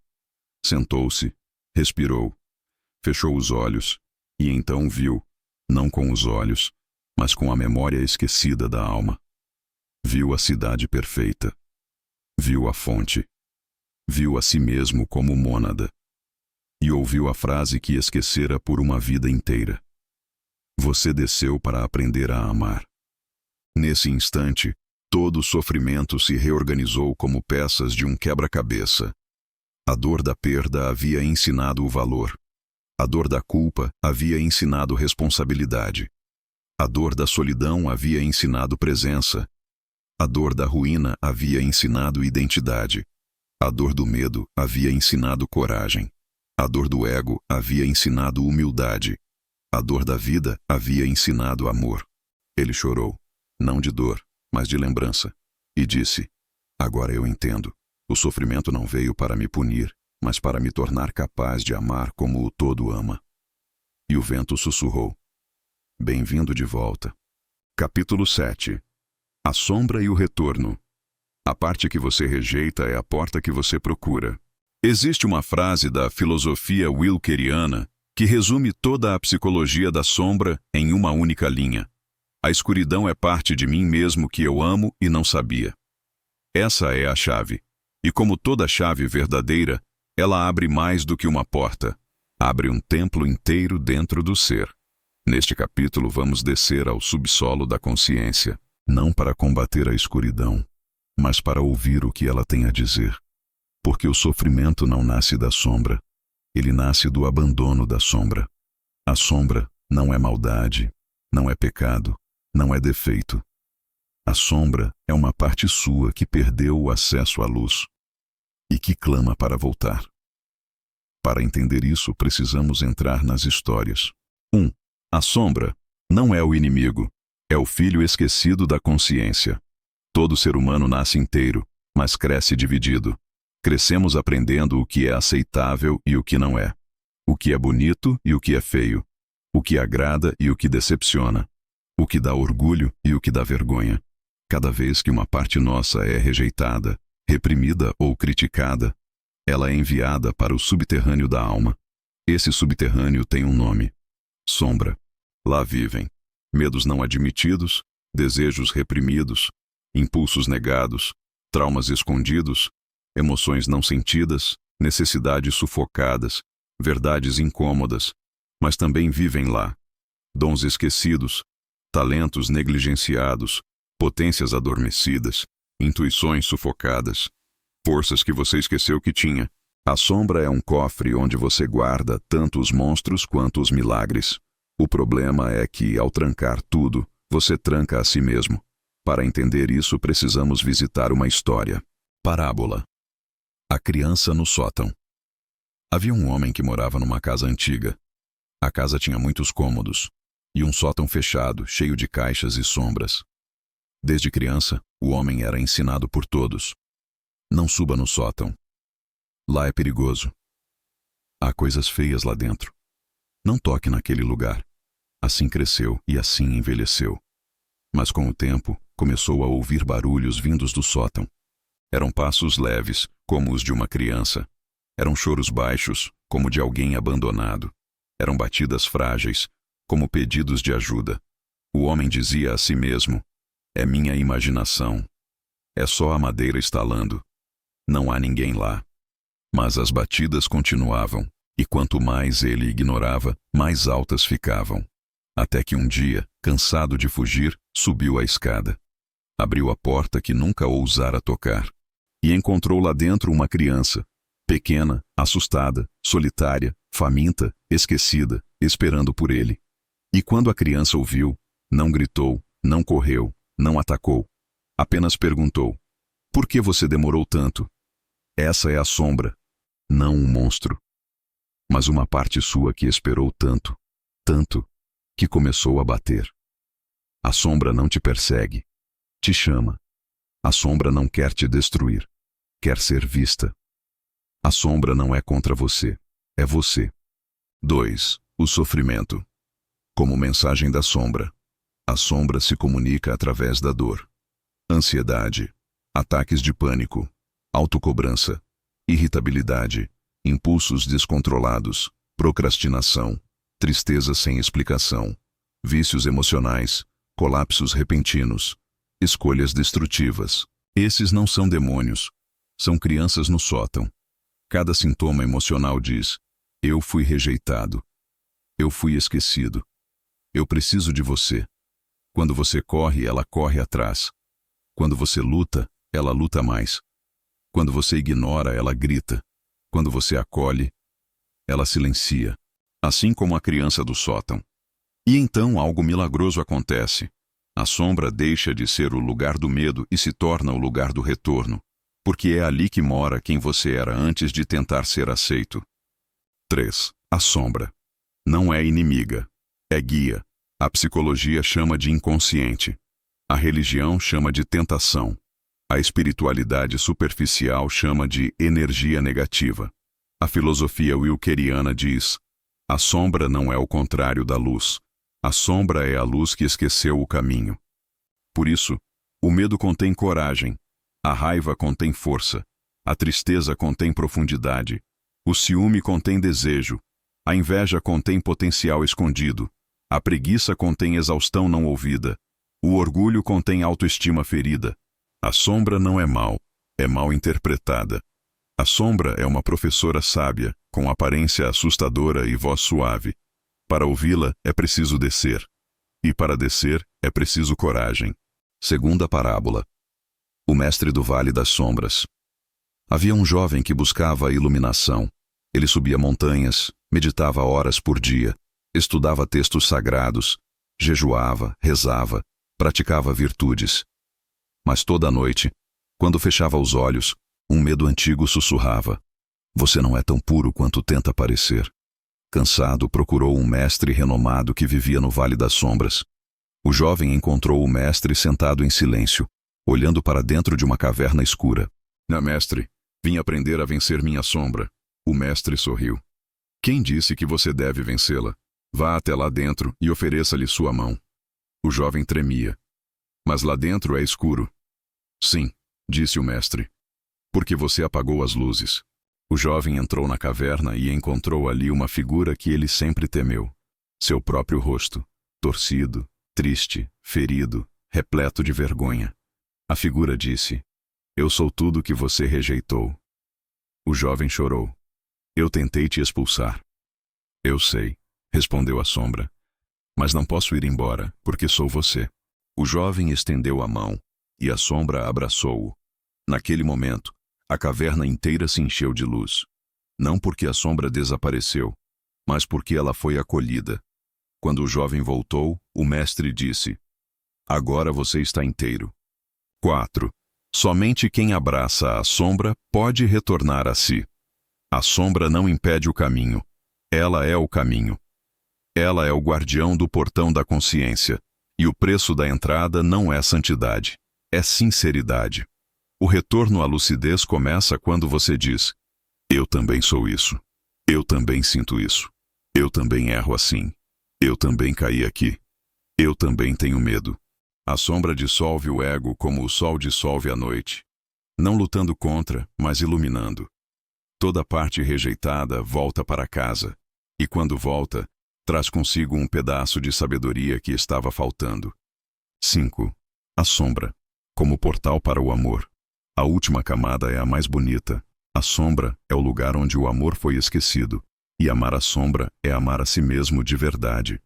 A: Sentou-se, respirou, fechou os olhos, e então viu, não com os olhos, mas com a memória esquecida da alma. Viu a cidade perfeita. Viu a fonte. Viu a si mesmo como mônada. E ouviu a frase que esquecera por uma vida inteira. Você desceu para aprender a amar. Nesse instante, todo o sofrimento se reorganizou como peças de um quebra-cabeça. A dor da perda havia ensinado o valor. A dor da culpa havia ensinado responsabilidade. A dor da solidão havia ensinado presença. A dor da ruína havia ensinado identidade. A dor do medo havia ensinado coragem. A dor do ego havia ensinado humildade. A dor da vida havia ensinado amor. Ele chorou, não de dor, mas de lembrança, e disse: agora eu entendo. O sofrimento não veio para me punir, mas para me tornar capaz de amar como o todo ama. E o vento sussurrou: bem-vindo de volta. Capítulo 7. A sombra e o retorno. A parte que você rejeita é a porta que você procura. Existe uma frase da filosofia wilkeriana que resume toda a psicologia da sombra em uma única linha. A escuridão é parte de mim mesmo que eu amo e não sabia. Essa é a chave. E como toda chave verdadeira, ela abre mais do que uma porta. Abre um templo inteiro dentro do ser. Neste capítulo vamos descer ao subsolo da consciência, não para combater a escuridão, mas para ouvir o que ela tem a dizer. Porque o sofrimento não nasce da sombra, ele nasce do abandono da sombra. A sombra não é maldade, não é pecado, não é defeito. A sombra é uma parte sua que perdeu o acesso à luz e que clama para voltar. Para entender isso, precisamos entrar nas histórias. 1. A sombra não é o inimigo, é o filho esquecido da consciência. Todo ser humano nasce inteiro, mas cresce dividido. Crescemos aprendendo o que é aceitável e o que não é. O que é bonito e o que é feio. O que agrada e o que decepciona. O que dá orgulho e o que dá vergonha. Cada vez que uma parte nossa é rejeitada, reprimida ou criticada, ela é enviada para o subterrâneo da alma. Esse subterrâneo tem um nome: sombra. Lá vivem medos não admitidos, desejos reprimidos, impulsos negados, traumas escondidos, emoções não sentidas, necessidades sufocadas, verdades incômodas, mas também vivem lá dons esquecidos, talentos negligenciados, potências adormecidas, intuições sufocadas, forças que você esqueceu que tinha. A sombra é um cofre onde você guarda tanto os monstros quanto os milagres. O problema é que, ao trancar tudo, você tranca a si mesmo. Para entender isso, precisamos visitar uma história. Parábola. A criança no sótão. Havia um homem que morava numa casa antiga. A casa tinha muitos cômodos e um sótão fechado, cheio de caixas e sombras. Desde criança, o homem era ensinado por todos: não suba no sótão. Lá é perigoso. Há coisas feias lá dentro. Não toque naquele lugar. Assim cresceu e assim envelheceu. Mas com o tempo, começou a ouvir barulhos vindos do sótão. Eram passos leves, como os de uma criança. Eram choros baixos, como de alguém abandonado. Eram batidas frágeis, como pedidos de ajuda. O homem dizia a si mesmo: É minha imaginação. É só a madeira estalando. Não há ninguém lá. Mas as batidas continuavam, e quanto mais ele ignorava, mais altas ficavam. Até que um dia, cansado de fugir, subiu a escada. Abriu a porta que nunca ousara tocar. E encontrou lá dentro uma criança, pequena, assustada, solitária, faminta, esquecida, esperando por ele. E quando a criança o viu, não gritou, não correu, não atacou. Apenas perguntou: por que você demorou tanto? Essa é a sombra, não um monstro. Mas uma parte sua que esperou tanto, tanto, que começou a bater. A sombra não te persegue, te chama. A sombra não quer te destruir, quer ser vista. A sombra não é contra você, é você. 2. O sofrimento. Como mensagem da sombra. A sombra se comunica através da dor. Ansiedade, ataques de pânico, autocobrança, irritabilidade, impulsos descontrolados, procrastinação, tristeza sem explicação, vícios emocionais, colapsos repentinos, escolhas destrutivas. Esses não são demônios, são crianças no sótão. Cada sintoma emocional diz: eu fui rejeitado. Eu fui esquecido. Eu preciso de você. Quando você corre, ela corre atrás. Quando você luta, ela luta mais. Quando você ignora, ela grita. Quando você acolhe, ela silencia. Assim como a criança do sótão. E então algo milagroso acontece. A sombra deixa de ser o lugar do medo e se torna o lugar do retorno. Porque é ali que mora quem você era antes de tentar ser aceito. 3. A sombra. Não é inimiga. É guia. A psicologia chama de inconsciente. A religião chama de tentação. A espiritualidade superficial chama de energia negativa. A filosofia wilkeriana diz: a sombra não é o contrário da luz. A sombra é a luz que esqueceu o caminho. Por isso, o medo contém coragem. A raiva contém força. A tristeza contém profundidade. O ciúme contém desejo. A inveja contém potencial escondido. A preguiça contém exaustão não ouvida. O orgulho contém autoestima ferida. A sombra não é mal, é mal interpretada. A sombra é uma professora sábia, com aparência assustadora e voz suave. Para ouvi-la, é preciso descer. E para descer, é preciso coragem. Segunda parábola. O mestre do Vale das Sombras. Havia um jovem que buscava a iluminação. Ele subia montanhas, meditava horas por dia, estudava textos sagrados, jejuava, rezava, praticava virtudes. Mas toda noite, quando fechava os olhos, um medo antigo sussurrava: você não é tão puro quanto tenta parecer. Cansado, procurou um mestre renomado que vivia no Vale das Sombras. O jovem encontrou o mestre sentado em silêncio, olhando para dentro de uma caverna escura. Mestre, vim aprender a vencer minha sombra. O mestre sorriu. Quem disse que você deve vencê-la? Vá até lá dentro e ofereça-lhe sua mão. O jovem tremia. Mas lá dentro é escuro. Sim, disse o mestre. Porque você apagou as luzes. O jovem entrou na caverna e encontrou ali uma figura que ele sempre temeu. Seu próprio rosto, torcido, triste, ferido, repleto de vergonha. A figura disse: eu sou tudo que você rejeitou. O jovem chorou. Eu tentei te expulsar. Eu sei, respondeu a sombra. Mas não posso ir embora, porque sou você. O jovem estendeu a mão, e a sombra abraçou-o. Naquele momento, a caverna inteira se encheu de luz. Não porque a sombra desapareceu, mas porque ela foi acolhida. Quando o jovem voltou, o mestre disse: agora você está inteiro. 4. Somente quem abraça a sombra pode retornar a si. A sombra não impede o caminho. Ela é o caminho. Ela é o guardião do portão da consciência. E o preço da entrada não é santidade, é sinceridade. O retorno à lucidez começa quando você diz: eu também sou isso. Eu também sinto isso. Eu também erro assim. Eu também caí aqui. Eu também tenho medo. A sombra dissolve o ego como o sol dissolve a noite. Não lutando contra, mas iluminando. Toda parte rejeitada volta para casa. E quando volta, traz consigo um pedaço de sabedoria que estava faltando. 5. A sombra, como portal para o amor. A última camada é a mais bonita. A sombra é o lugar onde o amor foi esquecido. E amar a sombra é amar a si mesmo de verdade.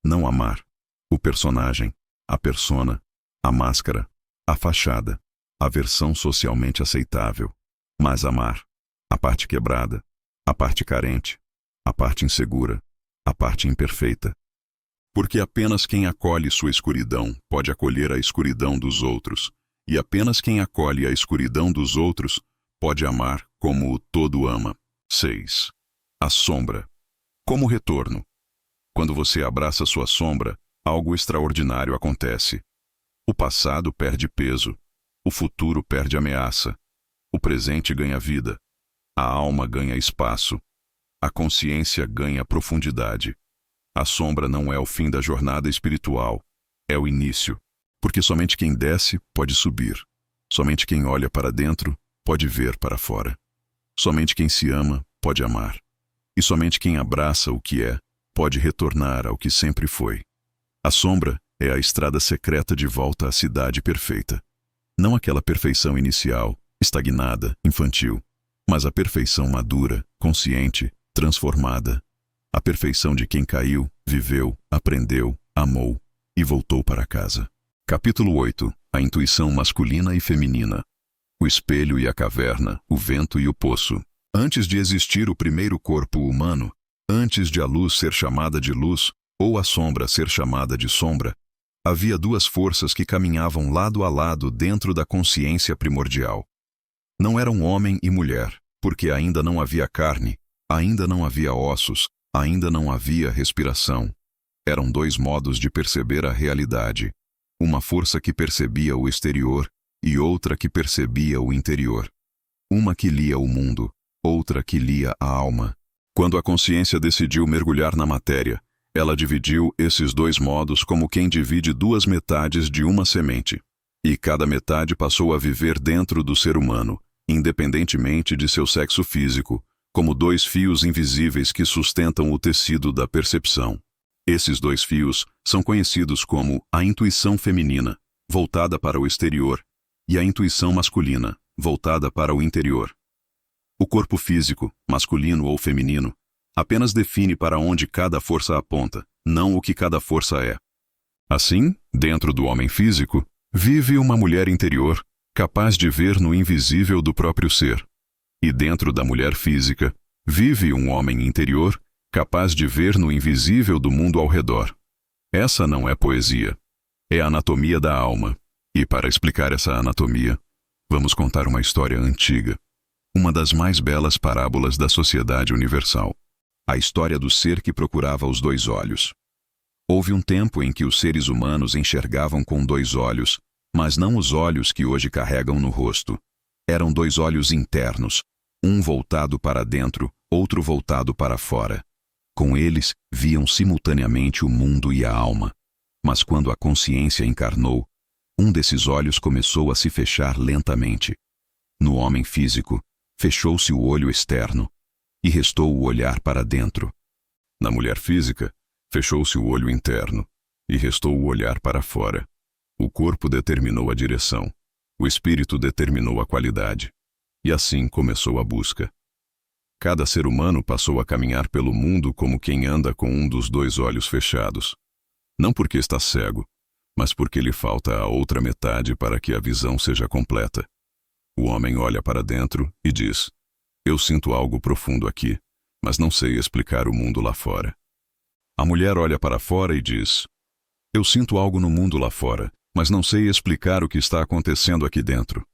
A: Não amar o personagem, a persona, a máscara, a fachada, a versão socialmente aceitável. Mas amar a parte quebrada, a parte carente, a parte insegura, a parte imperfeita. Porque apenas quem acolhe sua escuridão pode acolher a escuridão dos outros, e apenas quem acolhe a escuridão dos outros pode amar como o todo ama. 6. A sombra. Como retorno. Quando você abraça sua sombra, algo extraordinário acontece. O passado perde peso, o futuro perde ameaça, o presente ganha vida, a alma ganha espaço, a consciência ganha profundidade. A sombra não é o fim da jornada espiritual, é o início, porque somente quem desce pode subir. Somente quem olha para dentro pode ver para fora. Somente quem se ama pode amar. E somente quem abraça o que é pode retornar ao que sempre foi. A sombra é a estrada secreta de volta à cidade perfeita. Não aquela perfeição inicial, estagnada, infantil, mas a perfeição madura, consciente, transformada. A perfeição de quem caiu, viveu, aprendeu, amou e voltou para casa. Capítulo 8. A intuição masculina e feminina. O espelho e a caverna, o vento e o poço. Antes de existir o primeiro corpo humano, antes de a luz ser chamada de luz, ou a sombra ser chamada de sombra, havia duas forças que caminhavam lado a lado dentro da consciência primordial. Não eram homem e mulher, porque ainda não havia carne, ainda não havia ossos, ainda não havia respiração. Eram dois modos de perceber a realidade. Uma força que percebia o exterior e outra que percebia o interior. Uma que lia o mundo, outra que lia a alma. Quando a consciência decidiu mergulhar na matéria, ela dividiu esses dois modos como quem divide duas metades de uma semente. E cada metade passou a viver dentro do ser humano, independentemente de seu sexo físico, como dois fios invisíveis que sustentam o tecido da percepção. Esses dois fios são conhecidos como a intuição feminina, voltada para o exterior, e a intuição masculina, voltada para o interior. O corpo físico, masculino ou feminino, apenas define para onde cada força aponta, não o que cada força é. Assim, dentro do homem físico, vive uma mulher interior, capaz de ver no invisível do próprio ser. E dentro da mulher física, vive um homem interior, capaz de ver no invisível do mundo ao redor. Essa não é poesia. É a anatomia da alma. E para explicar essa anatomia, vamos contar uma história antiga. Uma das mais belas parábolas da sociedade universal. A história do ser que procurava os dois olhos. Houve um tempo em que os seres humanos enxergavam com dois olhos, mas não os olhos que hoje carregam no rosto. Eram dois olhos internos, um voltado para dentro, outro voltado para fora. Com eles, viam simultaneamente o mundo e a alma. Mas quando a consciência encarnou, um desses olhos começou a se fechar lentamente. No homem físico, fechou-se o olho externo, e restou o olhar para dentro. Na mulher física, fechou-se o olho interno, e restou o olhar para fora. O corpo determinou a direção, o espírito determinou a qualidade. E assim começou a busca. Cada ser humano passou a caminhar pelo mundo como quem anda com um dos dois olhos fechados. Não porque está cego, mas porque lhe falta a outra metade para que a visão seja completa. O homem olha para dentro e diz: eu sinto algo profundo aqui, mas não sei explicar o mundo lá fora. A mulher olha para fora e diz: eu sinto algo no mundo lá fora, mas não sei explicar o que está acontecendo aqui dentro.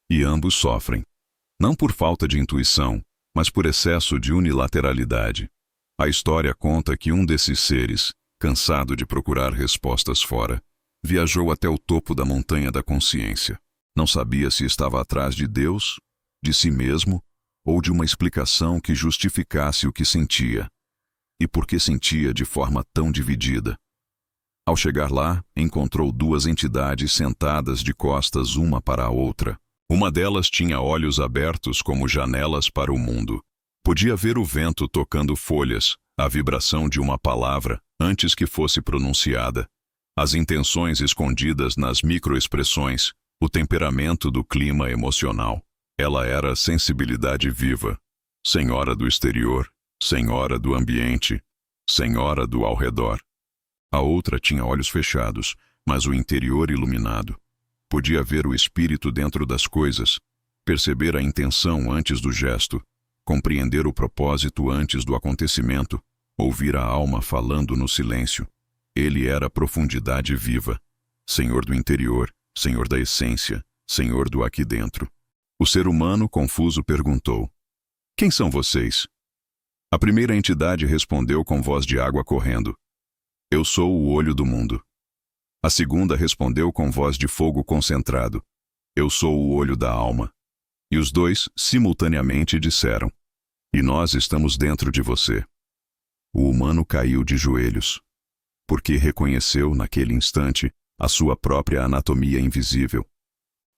A: E ambos sofrem. Não por falta de intuição, mas por excesso de unilateralidade. A história conta que um desses seres, cansado de procurar respostas fora, viajou até o topo da montanha da consciência. Não sabia se estava atrás de Deus, de si mesmo, ou de uma explicação que justificasse o que sentia. E por que sentia de forma tão dividida? Ao chegar lá, encontrou duas entidades sentadas de costas uma para a outra. Uma delas tinha olhos abertos como janelas para o mundo. Podia ver o vento tocando folhas, a vibração de uma palavra antes que fosse pronunciada. as intenções escondidas nas microexpressões, o temperamento do clima emocional. Ela era sensibilidade viva, senhora do exterior, senhora do ambiente, senhora do ao redor. A outra tinha olhos fechados, mas o interior iluminado. Podia ver o espírito dentro das coisas, perceber a intenção antes do gesto, compreender o propósito antes do acontecimento, ouvir a alma falando no silêncio. Ele era profundidade viva, senhor do interior, senhor da essência, senhor do aqui dentro. O ser humano, confuso, perguntou: quem são vocês? A primeira entidade respondeu com voz de água correndo: eu sou o olho do mundo. A segunda respondeu com voz de fogo concentrado: eu sou o olho da alma. E os dois, simultaneamente, disseram: e nós estamos dentro de você. O humano caiu de joelhos, porque reconheceu, naquele instante, a sua própria anatomia invisível.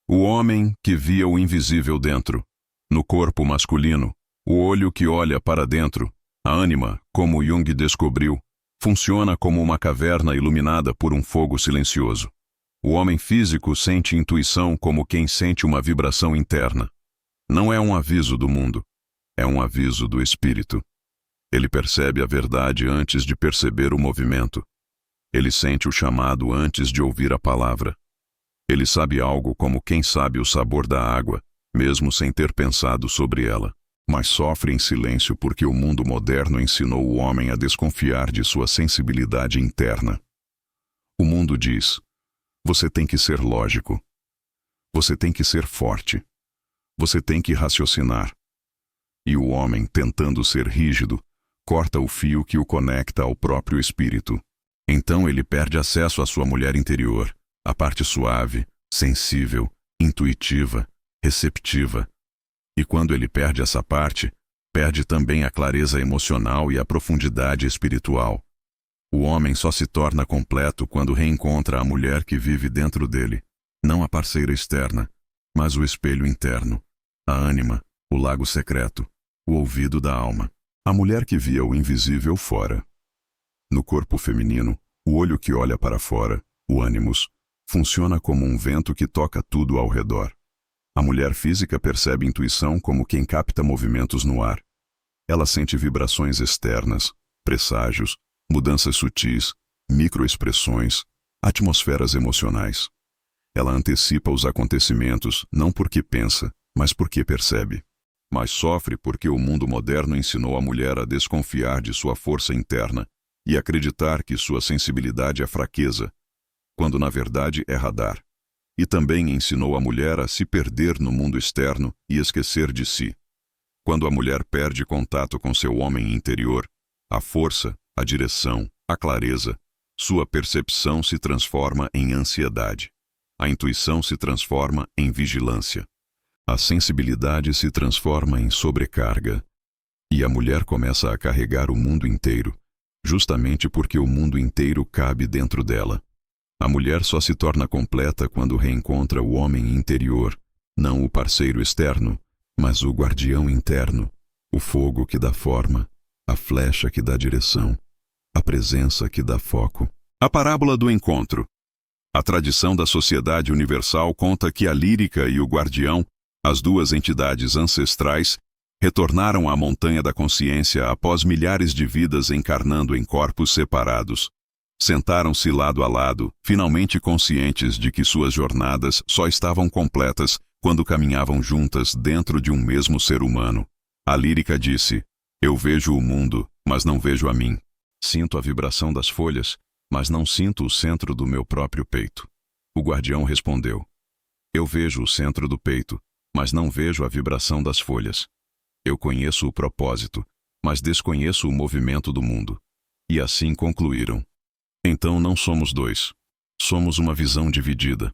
A: O homem que via o invisível dentro, no corpo masculino, o olho que olha para dentro, a ânima, como Jung descobriu, funciona como uma caverna iluminada por um fogo silencioso. O homem físico sente intuição como quem sente uma vibração interna. Não é um aviso do mundo, é um aviso do espírito. Ele percebe a verdade antes de perceber o movimento. Ele sente o chamado antes de ouvir a palavra. Ele sabe algo como quem sabe o sabor da água, mesmo sem ter pensado sobre ela. Mas sofre em silêncio porque o mundo moderno ensinou o homem a desconfiar de sua sensibilidade interna. O mundo diz: você tem que ser lógico. Você tem que ser forte. Você tem que raciocinar. E o homem, tentando ser rígido, corta o fio que o conecta ao próprio espírito. Então ele perde acesso à sua mulher interior, a parte suave, sensível, intuitiva, receptiva. E quando ele perde essa parte, perde também a clareza emocional e a profundidade espiritual. O homem só se torna completo quando reencontra a mulher que vive dentro dele, não a parceira externa, mas o espelho interno, a ânima, o lago secreto, o ouvido da alma, a mulher que via o invisível fora. No corpo feminino, o olho que olha para fora, o ânimos, funciona como um vento que toca tudo ao redor. A mulher física percebe intuição como quem capta movimentos no ar. Ela sente vibrações externas, presságios, mudanças sutis, microexpressões, atmosferas emocionais. Ela antecipa os acontecimentos não porque pensa, mas porque percebe. Mas sofre porque o mundo moderno ensinou a mulher a desconfiar de sua força interna e acreditar que sua sensibilidade é fraqueza, quando na verdade é radar. E também ensinou a mulher a se perder no mundo externo e esquecer de si. Quando a mulher perde contato com seu homem interior, a força, a direção, a clareza, sua percepção se transforma em ansiedade. A intuição se transforma em vigilância. A sensibilidade se transforma em sobrecarga. E a mulher começa a carregar o mundo inteiro, justamente porque o mundo inteiro cabe dentro dela. A mulher só se torna completa quando reencontra o homem interior, não o parceiro externo, mas o guardião interno, o fogo que dá forma, a flecha que dá direção, a presença que dá foco. A parábola do encontro. A tradição da Sociedade Universal conta que a lírica e o guardião, as duas entidades ancestrais, retornaram à montanha da consciência após milhares de vidas encarnando em corpos separados. Sentaram-se lado a lado, finalmente conscientes de que suas jornadas só estavam completas quando caminhavam juntas dentro de um mesmo ser humano. A lírica disse: eu vejo o mundo, mas não vejo a mim. Sinto a vibração das folhas, mas não sinto o centro do meu próprio peito. O guardião respondeu: eu vejo o centro do peito, mas não vejo a vibração das folhas. Eu conheço o propósito, mas desconheço o movimento do mundo. E assim concluíram. Então não somos dois. Somos uma visão dividida.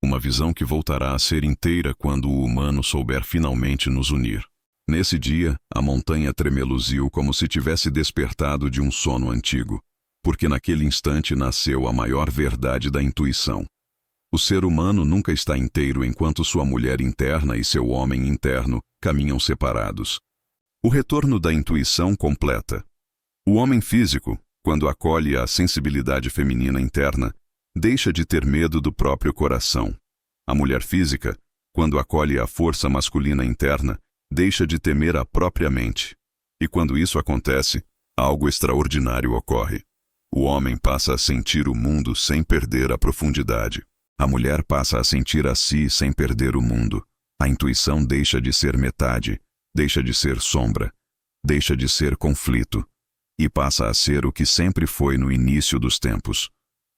A: Uma visão que voltará a ser inteira quando o humano souber finalmente nos unir. Nesse dia, a montanha tremeluziu como se tivesse despertado de um sono antigo, porque naquele instante nasceu a maior verdade da intuição. O ser humano nunca está inteiro enquanto sua mulher interna e seu homem interno caminham separados. O retorno da intuição completa. O homem físico, quando acolhe a sensibilidade feminina interna, deixa de ter medo do próprio coração. A mulher física, quando acolhe a força masculina interna, deixa de temer a própria mente. E quando isso acontece, algo extraordinário ocorre. O homem passa a sentir o mundo sem perder a profundidade. A mulher passa a sentir a si sem perder o mundo. A intuição deixa de ser metade, deixa de ser sombra, deixa de ser conflito, e passa a ser o que sempre foi no início dos tempos.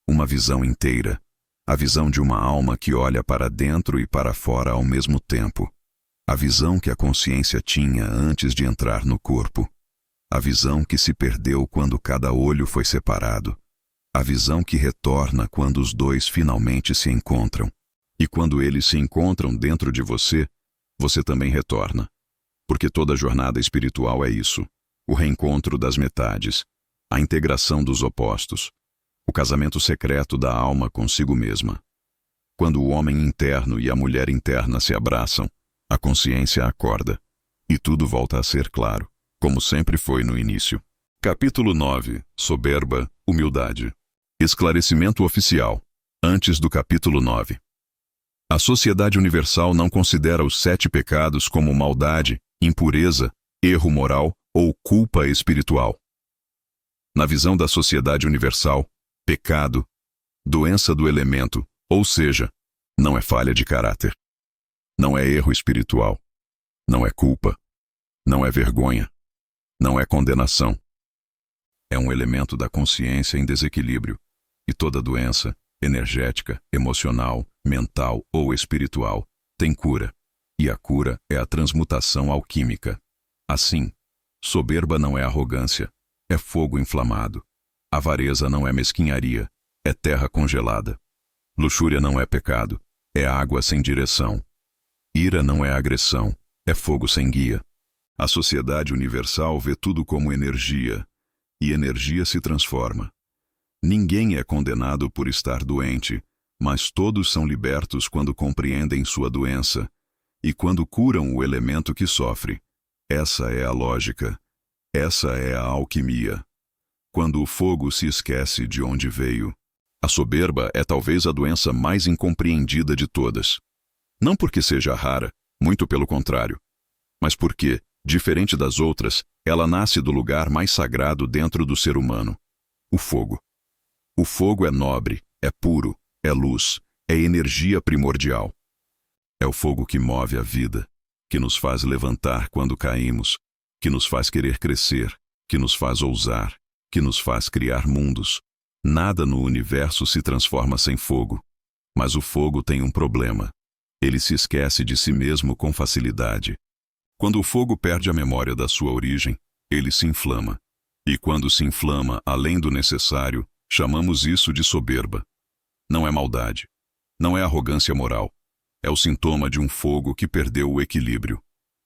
A: Uma visão inteira. A visão de uma alma que olha para dentro e para fora ao mesmo tempo. A visão que a consciência tinha antes de entrar no corpo. A visão que se perdeu quando cada olho foi separado. A visão que retorna quando os dois finalmente se encontram. E quando eles se encontram dentro de você, você também retorna. Porque toda jornada espiritual é isso. O reencontro das metades. A integração dos opostos. O casamento secreto da alma consigo mesma. Quando o homem interno e a mulher interna se abraçam, a consciência acorda. E tudo volta a ser claro, como sempre foi no início. Capítulo 9. Soberba, humildade. Esclarecimento oficial. Antes do capítulo 9. A Sociedade Universal não considera os 7 pecados como maldade, impureza, erro moral ou culpa espiritual. Na visão da Sociedade Universal, pecado, doença do elemento, ou seja, não é falha de caráter. Não é erro espiritual. Não é culpa. Não é vergonha. Não é condenação. É um elemento da consciência em desequilíbrio. E toda doença, energética, emocional, mental ou espiritual, tem cura. E a cura é a transmutação alquímica. Assim, soberba não é arrogância, é fogo inflamado. Avareza não é mesquinharia, é terra congelada. Luxúria não é pecado, é água sem direção. Ira não é agressão, é fogo sem guia. A sociedade universal vê tudo como energia, e energia se transforma. Ninguém é condenado por estar doente, mas todos são libertos quando compreendem sua doença e quando curam o elemento que sofre. Essa é a lógica. Essa é a alquimia. Quando o fogo se esquece de onde veio. A soberba é talvez a doença mais incompreendida de todas. Não porque seja rara, muito pelo contrário, mas porque, diferente das outras, ela nasce do lugar mais sagrado dentro do ser humano: o fogo. O fogo é nobre, é puro, é luz, é energia primordial. É o fogo que move a vida, que nos faz levantar quando caímos, que nos faz querer crescer, que nos faz ousar, que nos faz criar mundos. Nada no universo se transforma sem fogo. Mas o fogo tem um problema. Ele se esquece de si mesmo com facilidade. Quando o fogo perde a memória da sua origem, ele se inflama. E quando se inflama além do necessário, chamamos isso de soberba. Não é maldade. Não é arrogância moral. É o sintoma de um fogo que perdeu o equilíbrio.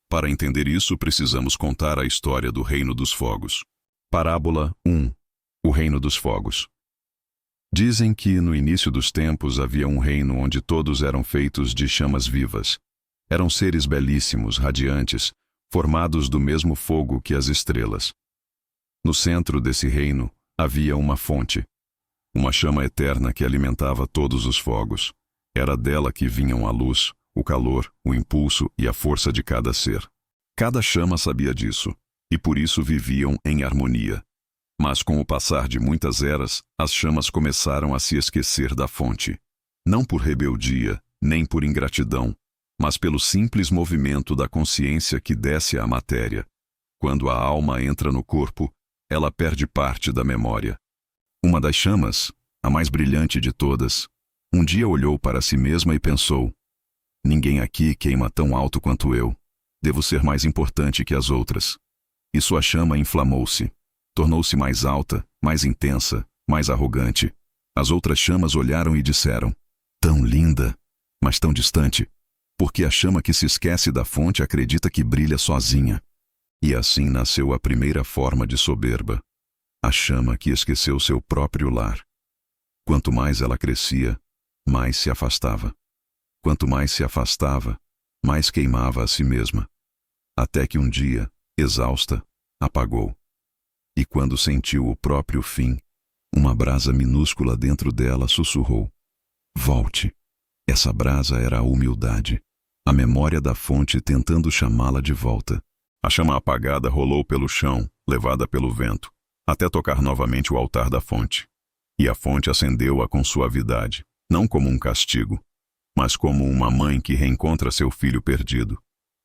A: Para entender isso, precisamos contar a história do Reino dos Fogos. Parábola 1. O Reino dos Fogos. Dizem que, no início dos tempos, havia um reino onde todos eram feitos de chamas vivas. Eram seres belíssimos, radiantes, formados do mesmo fogo que as estrelas. No centro desse reino, havia uma fonte. Uma chama eterna que alimentava todos os fogos. Era dela que vinham a luz, o calor, o impulso e a força de cada ser. Cada chama sabia disso, e por isso viviam em harmonia. Mas com o passar de muitas eras, as chamas começaram a se esquecer da fonte. Não por rebeldia, nem por ingratidão, mas pelo simples movimento da consciência que desce à matéria. Quando a alma entra no corpo, ela perde parte da memória. Uma das chamas, a mais brilhante de todas, um dia olhou para si mesma e pensou: ninguém aqui queima tão alto quanto eu. Devo ser mais importante que as outras. E sua chama inflamou-se. Tornou-se mais alta, mais intensa, mais arrogante. As outras chamas olharam e disseram: tão linda, mas tão distante. Porque a chama que se esquece da fonte acredita que brilha sozinha. E assim nasceu a primeira forma de soberba. A chama que esqueceu seu próprio lar. Quanto mais ela crescia, mais se afastava. Quanto mais se afastava, mais queimava a si mesma. Até que um dia, exausta, apagou. E quando sentiu o próprio fim, Uma brasa minúscula dentro dela sussurrou: volte. Essa brasa era a humildade, a memória da fonte tentando chamá-la de volta. A chama apagada rolou pelo chão, levada pelo vento, até tocar novamente o altar da fonte. E a fonte acendeu-a com suavidade, não como um castigo, mas como uma mãe que reencontra seu filho perdido.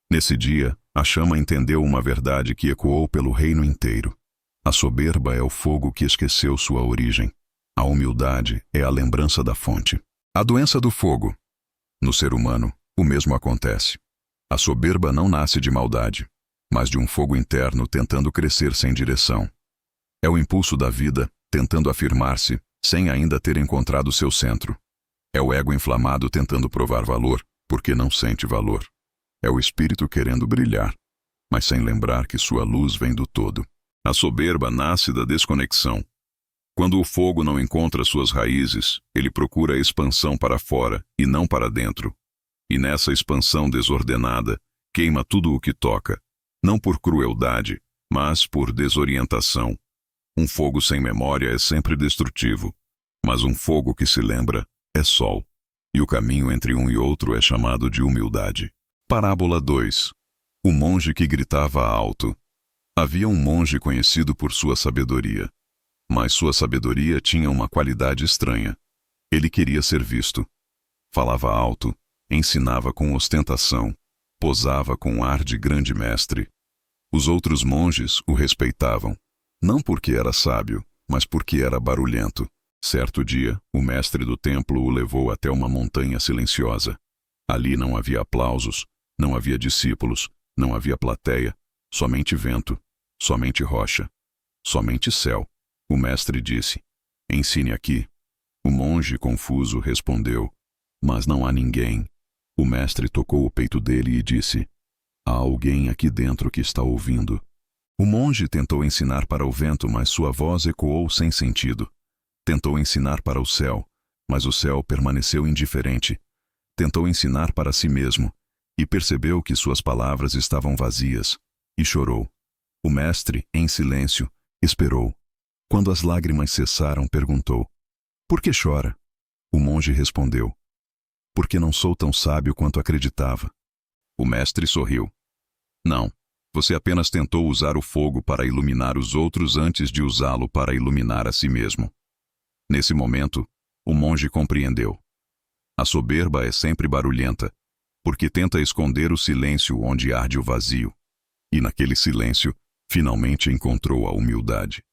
A: Nesse dia, a chama entendeu uma verdade que ecoou pelo reino inteiro. A soberba é o fogo que esqueceu sua origem. A humildade é a lembrança da fonte. A doença do fogo. No ser humano, o mesmo acontece. A soberba não nasce de maldade, mas de um fogo interno tentando crescer sem direção. É o impulso da vida tentando afirmar-se sem ainda ter encontrado seu centro. É o ego inflamado tentando provar valor porque não sente valor. É o espírito querendo brilhar, mas sem lembrar que sua luz vem do todo. A soberba nasce da desconexão. Quando o fogo não encontra suas raízes, ele procura a expansão para fora e não para dentro. E nessa expansão desordenada, queima tudo o que toca, não por crueldade, mas por desorientação. Um fogo sem memória é sempre destrutivo, mas um fogo que se lembra é sol. E o caminho entre um e outro é chamado de humildade. Parábola 2. O monge que gritava alto. Havia um monge conhecido por sua sabedoria. Mas sua sabedoria tinha uma qualidade estranha. Ele queria ser visto. Falava alto, ensinava com ostentação, posava com ar de grande mestre. Os outros monges o respeitavam, não porque era sábio, mas porque era barulhento. Certo dia, o mestre do templo o levou até uma montanha silenciosa. Ali não havia aplausos, não havia discípulos, não havia plateia, somente vento, somente rocha, somente céu. O mestre disse: ensine aqui. O monge, confuso, respondeu: mas não há ninguém. O mestre tocou o peito dele e disse: há alguém aqui dentro que está ouvindo. O monge tentou ensinar para o vento, mas sua voz ecoou sem sentido. Tentou ensinar para o céu, mas o céu permaneceu indiferente. Tentou ensinar para si mesmo, e percebeu que suas palavras estavam vazias, e chorou. O mestre, em silêncio, esperou. Quando as lágrimas cessaram, perguntou: por que chora? O monge respondeu: porque não sou tão sábio quanto acreditava. O mestre sorriu. Não, você apenas tentou usar o fogo para iluminar os outros antes de usá-lo para iluminar a si mesmo. Nesse momento, o monge compreendeu. A soberba é sempre barulhenta, porque tenta esconder o silêncio onde arde o vazio. E naquele silêncio, finalmente encontrou a humildade.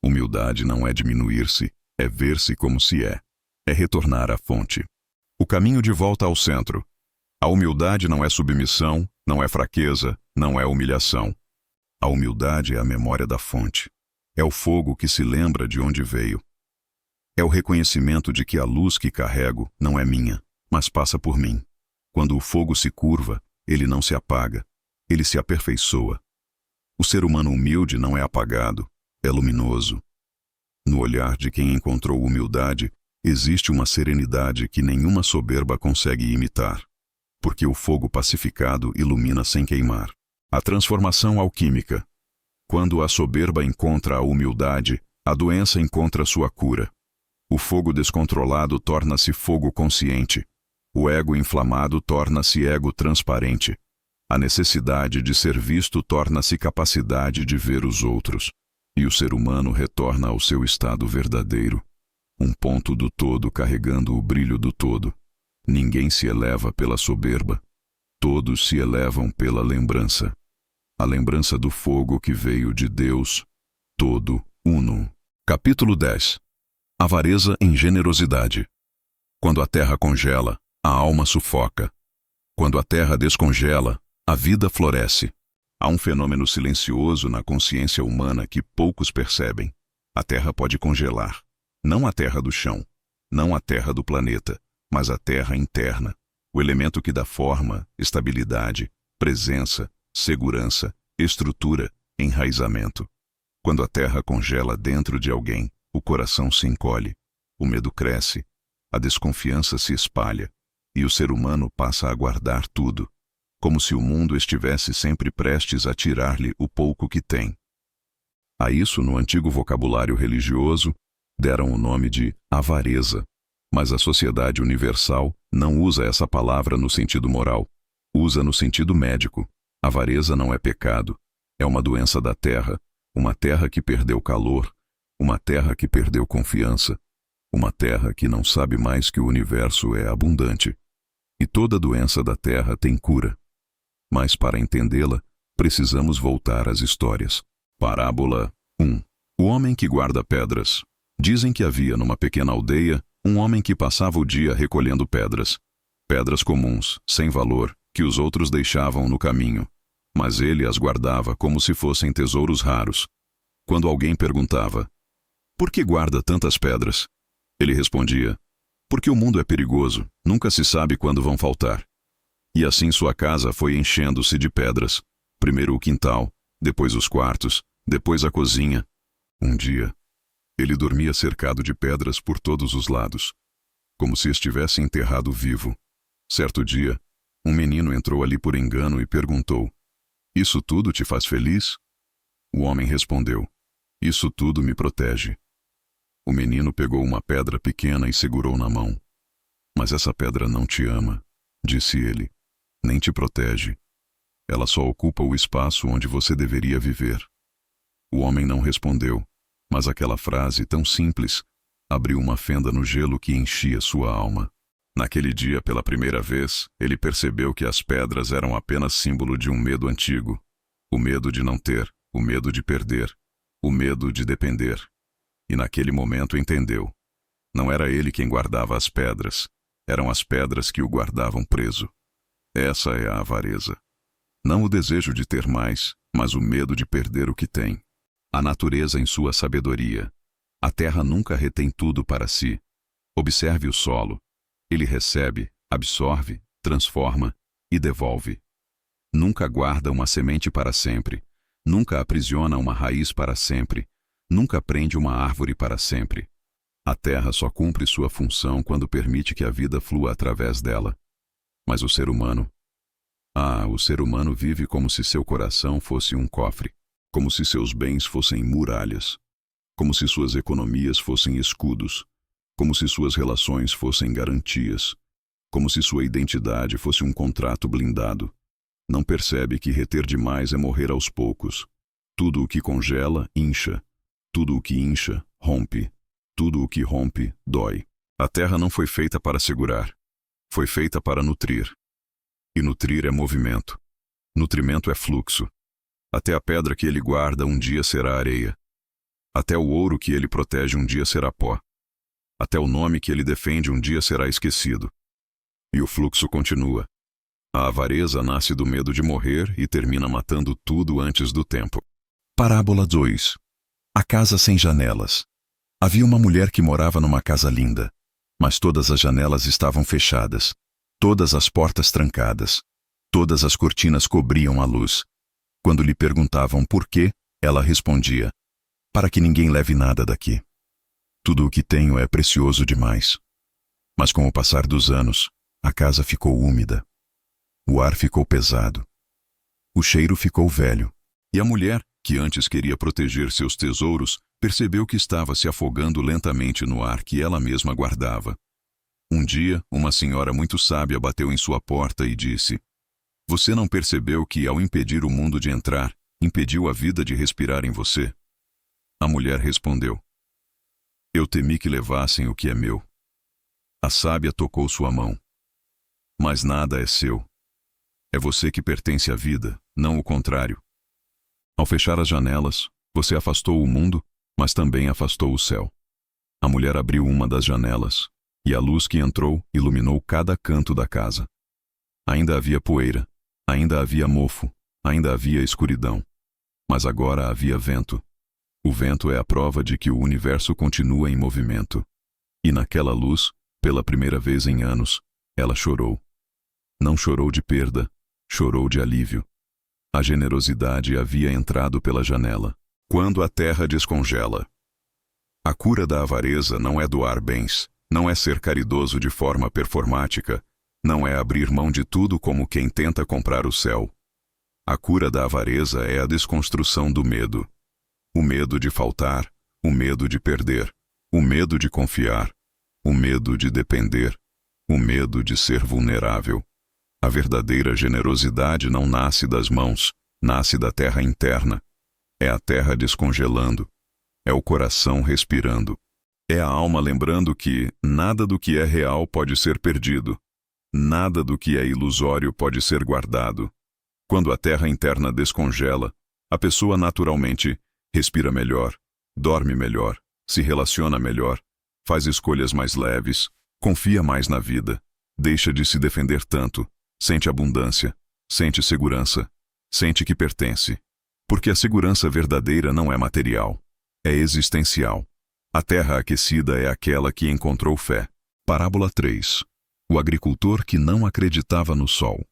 A: Humildade não é diminuir-se, é ver-se como se é. É retornar à fonte. O caminho de volta ao centro. A humildade não é submissão, não é fraqueza, não é humilhação. A humildade é a memória da fonte. É o fogo que se lembra de onde veio. É o reconhecimento de que a luz que carrego não é minha, mas passa por mim. Quando o fogo se curva, ele não se apaga, ele se aperfeiçoa. O ser humano humilde não é apagado, é luminoso. No olhar de quem encontrou humildade, existe uma serenidade que nenhuma soberba consegue imitar, porque o fogo pacificado ilumina sem queimar. A transformação alquímica. Quando a soberba encontra a humildade, a doença encontra sua cura. O fogo descontrolado torna-se fogo consciente. O ego inflamado torna-se ego transparente. A necessidade de ser visto torna-se capacidade de ver os outros. E o ser humano retorna ao seu estado verdadeiro, um ponto do todo carregando o brilho do todo. Ninguém se eleva pela soberba, todos se elevam pela lembrança. A lembrança do fogo que veio de Deus, todo uno. Capítulo 10. Avareza em generosidade. Quando a terra congela, a alma sufoca. Quando a terra descongela, a vida floresce. Há um fenômeno silencioso na consciência humana que poucos percebem. A terra pode congelar. Não a terra do chão, não a terra do planeta, mas a terra interna. O elemento que dá forma, estabilidade, presença, segurança, estrutura, enraizamento. Quando a terra congela dentro de alguém, o coração se encolhe, o medo cresce, a desconfiança se espalha, e o ser humano passa a guardar tudo, como se o mundo estivesse sempre prestes a tirar-lhe o pouco que tem. Há isso no antigo vocabulário religioso, deram o nome de avareza. Mas a sociedade universal não usa essa palavra no sentido moral. Usa no sentido médico. Avareza não é pecado. É uma doença da terra. Uma terra que perdeu calor. Uma terra que perdeu confiança. Uma terra que não sabe mais que o universo é abundante. E toda doença da terra tem cura. Mas para entendê-la, precisamos voltar às histórias. Parábola 1. O homem que guarda pedras. Dizem que havia numa pequena aldeia um homem que passava o dia recolhendo pedras. Pedras comuns, sem valor, que os outros deixavam no caminho. Mas ele as guardava como se fossem tesouros raros. Quando alguém perguntava: "Por que guarda tantas pedras?", ele respondia: "Porque o mundo é perigoso, nunca se sabe quando vão faltar." E assim sua casa foi enchendo-se de pedras. Primeiro o quintal, depois os quartos, depois a cozinha. Um dia, ele dormia cercado de pedras por todos os lados, como se estivesse enterrado vivo. Certo dia, um menino entrou ali por engano e perguntou: "Isso tudo te faz feliz?" O homem respondeu: "Isso tudo me protege." O menino pegou uma pedra pequena e segurou na mão. "Mas essa pedra não te ama", disse ele, "nem te protege. Ela só ocupa o espaço onde você deveria viver." O homem não respondeu, mas aquela frase tão simples abriu uma fenda no gelo que enchia sua alma. Naquele dia, pela primeira vez, ele percebeu que as pedras eram apenas símbolo de um medo antigo. O medo de não ter, o medo de perder, o medo de depender. E naquele momento entendeu. Não era ele quem guardava as pedras, eram as pedras que o guardavam preso. Essa é a avareza. Não o desejo de ter mais, mas o medo de perder o que tem. A natureza em sua sabedoria. A terra nunca retém tudo para si. Observe o solo. Ele recebe, absorve, transforma e devolve. Nunca guarda uma semente para sempre. Nunca aprisiona uma raiz para sempre. Nunca prende uma árvore para sempre. A terra só cumpre sua função quando permite que a vida flua através dela. Mas o ser humano? O ser humano vive como se seu coração fosse um cofre. Como se seus bens fossem muralhas, como se suas economias fossem escudos, como se suas relações fossem garantias, como se sua identidade fosse um contrato blindado. Não percebe que reter demais é morrer aos poucos. Tudo o que congela, incha. Tudo o que incha, rompe. Tudo o que rompe, dói. A terra não foi feita para segurar. Foi feita para nutrir. E nutrir é movimento. Nutrimento é fluxo. Até a pedra que ele guarda um dia será areia. Até o ouro que ele protege um dia será pó. Até o nome que ele defende um dia será esquecido. E o fluxo continua. A avareza nasce do medo de morrer e termina matando tudo antes do tempo. Parábola 2. A casa sem janelas. Havia uma mulher que morava numa casa linda, mas todas as janelas estavam fechadas, todas as portas trancadas, todas as cortinas cobriam a luz. Quando lhe perguntavam por quê, ela respondia: "Para que ninguém leve nada daqui. Tudo o que tenho é precioso demais." Mas com o passar dos anos, a casa ficou úmida. O ar ficou pesado. O cheiro ficou velho. E a mulher, que antes queria proteger seus tesouros, percebeu que estava se afogando lentamente no ar que ela mesma guardava. Um dia, uma senhora muito sábia bateu em sua porta e disse: "Você não percebeu que, ao impedir o mundo de entrar, impediu a vida de respirar em você?" A mulher respondeu: "Eu temi que levassem o que é meu." A sábia tocou sua mão. "Mas nada é seu. É você que pertence à vida, não o contrário. Ao fechar as janelas, você afastou o mundo, mas também afastou o céu." A mulher abriu uma das janelas, e a luz que entrou iluminou cada canto da casa. Ainda havia poeira, ainda havia mofo, ainda havia escuridão. Mas agora havia vento. O vento é a prova de que o universo continua em movimento. E naquela luz, pela primeira vez em anos, ela chorou. Não chorou de perda, chorou de alívio. A generosidade havia entrado pela janela. Quando a terra descongela. A cura da avareza não é doar bens, não é ser caridoso de forma performática, não é abrir mão de tudo como quem tenta comprar o céu. A cura da avareza é a desconstrução do medo. O medo de faltar, o medo de perder, O medo de confiar, o medo de depender, o medo de ser vulnerável. A verdadeira generosidade não nasce das mãos, nasce da terra interna. É a terra descongelando, é o coração respirando. É a alma lembrando que nada do que é real pode ser perdido, nada do que é ilusório pode ser guardado. Quando a terra interna descongela, a pessoa naturalmente respira melhor, dorme melhor, se relaciona melhor, faz escolhas mais leves, confia mais na vida, deixa de se defender tanto, sente abundância, sente segurança, sente que pertence. Porque a segurança verdadeira não é material, é existencial. A terra aquecida é aquela que encontrou fé. Parábola 3. O agricultor que não acreditava no sol.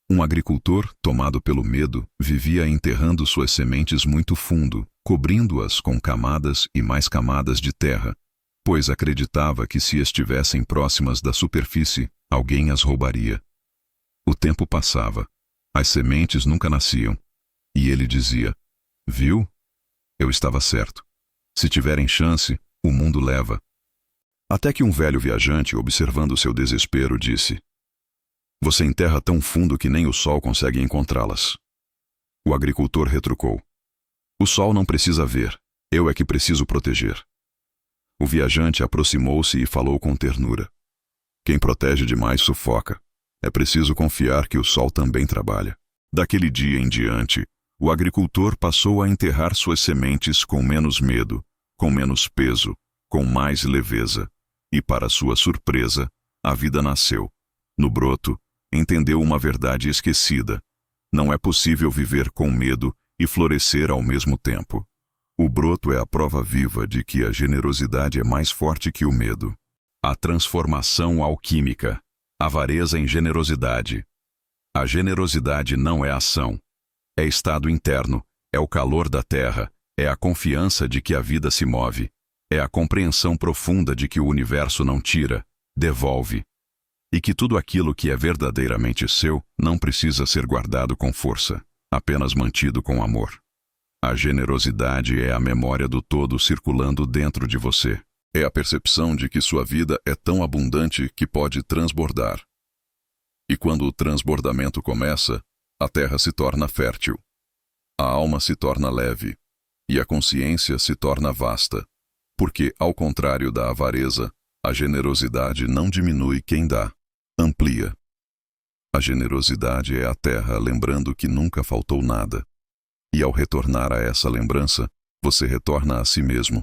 A: Um agricultor, tomado pelo medo, vivia enterrando suas sementes muito fundo, cobrindo-as com camadas e mais camadas de terra, pois acreditava que se estivessem próximas da superfície, alguém as roubaria. O tempo passava. As sementes nunca nasciam. E ele dizia: "Viu? Eu estava certo. Se tiverem chance, o mundo leva." Até que um velho viajante, observando seu desespero, disse: "Você enterra tão fundo que nem o sol consegue encontrá-las." O agricultor retrucou: "O sol não precisa ver, eu é que preciso proteger." O viajante aproximou-se e falou com ternura: "Quem protege demais sufoca. É preciso confiar que o sol também trabalha." Daquele dia em diante, o agricultor passou a enterrar suas sementes com menos medo, com menos peso, com mais leveza. E, para sua surpresa, a vida nasceu. No broto, entendeu uma verdade esquecida: não é possível viver com medo e florescer ao mesmo tempo. O broto é a prova viva de que a generosidade é mais forte que o medo. A transformação alquímica. Avareza em generosidade. A generosidade não é ação. É estado interno, é o calor da terra, é a confiança de que a vida se move, é a compreensão profunda de que o universo não tira, devolve, e que tudo aquilo que é verdadeiramente seu não precisa ser guardado com força, apenas mantido com amor. A generosidade é a memória do todo circulando dentro de você. É a percepção de que sua vida é tão abundante que pode transbordar. E quando o transbordamento começa, a terra se torna fértil, a alma se torna leve, e a consciência se torna vasta, porque, ao contrário da avareza, a generosidade não diminui quem dá, amplia. A generosidade é a terra lembrando que nunca faltou nada. E ao retornar a essa lembrança, você retorna a si mesmo,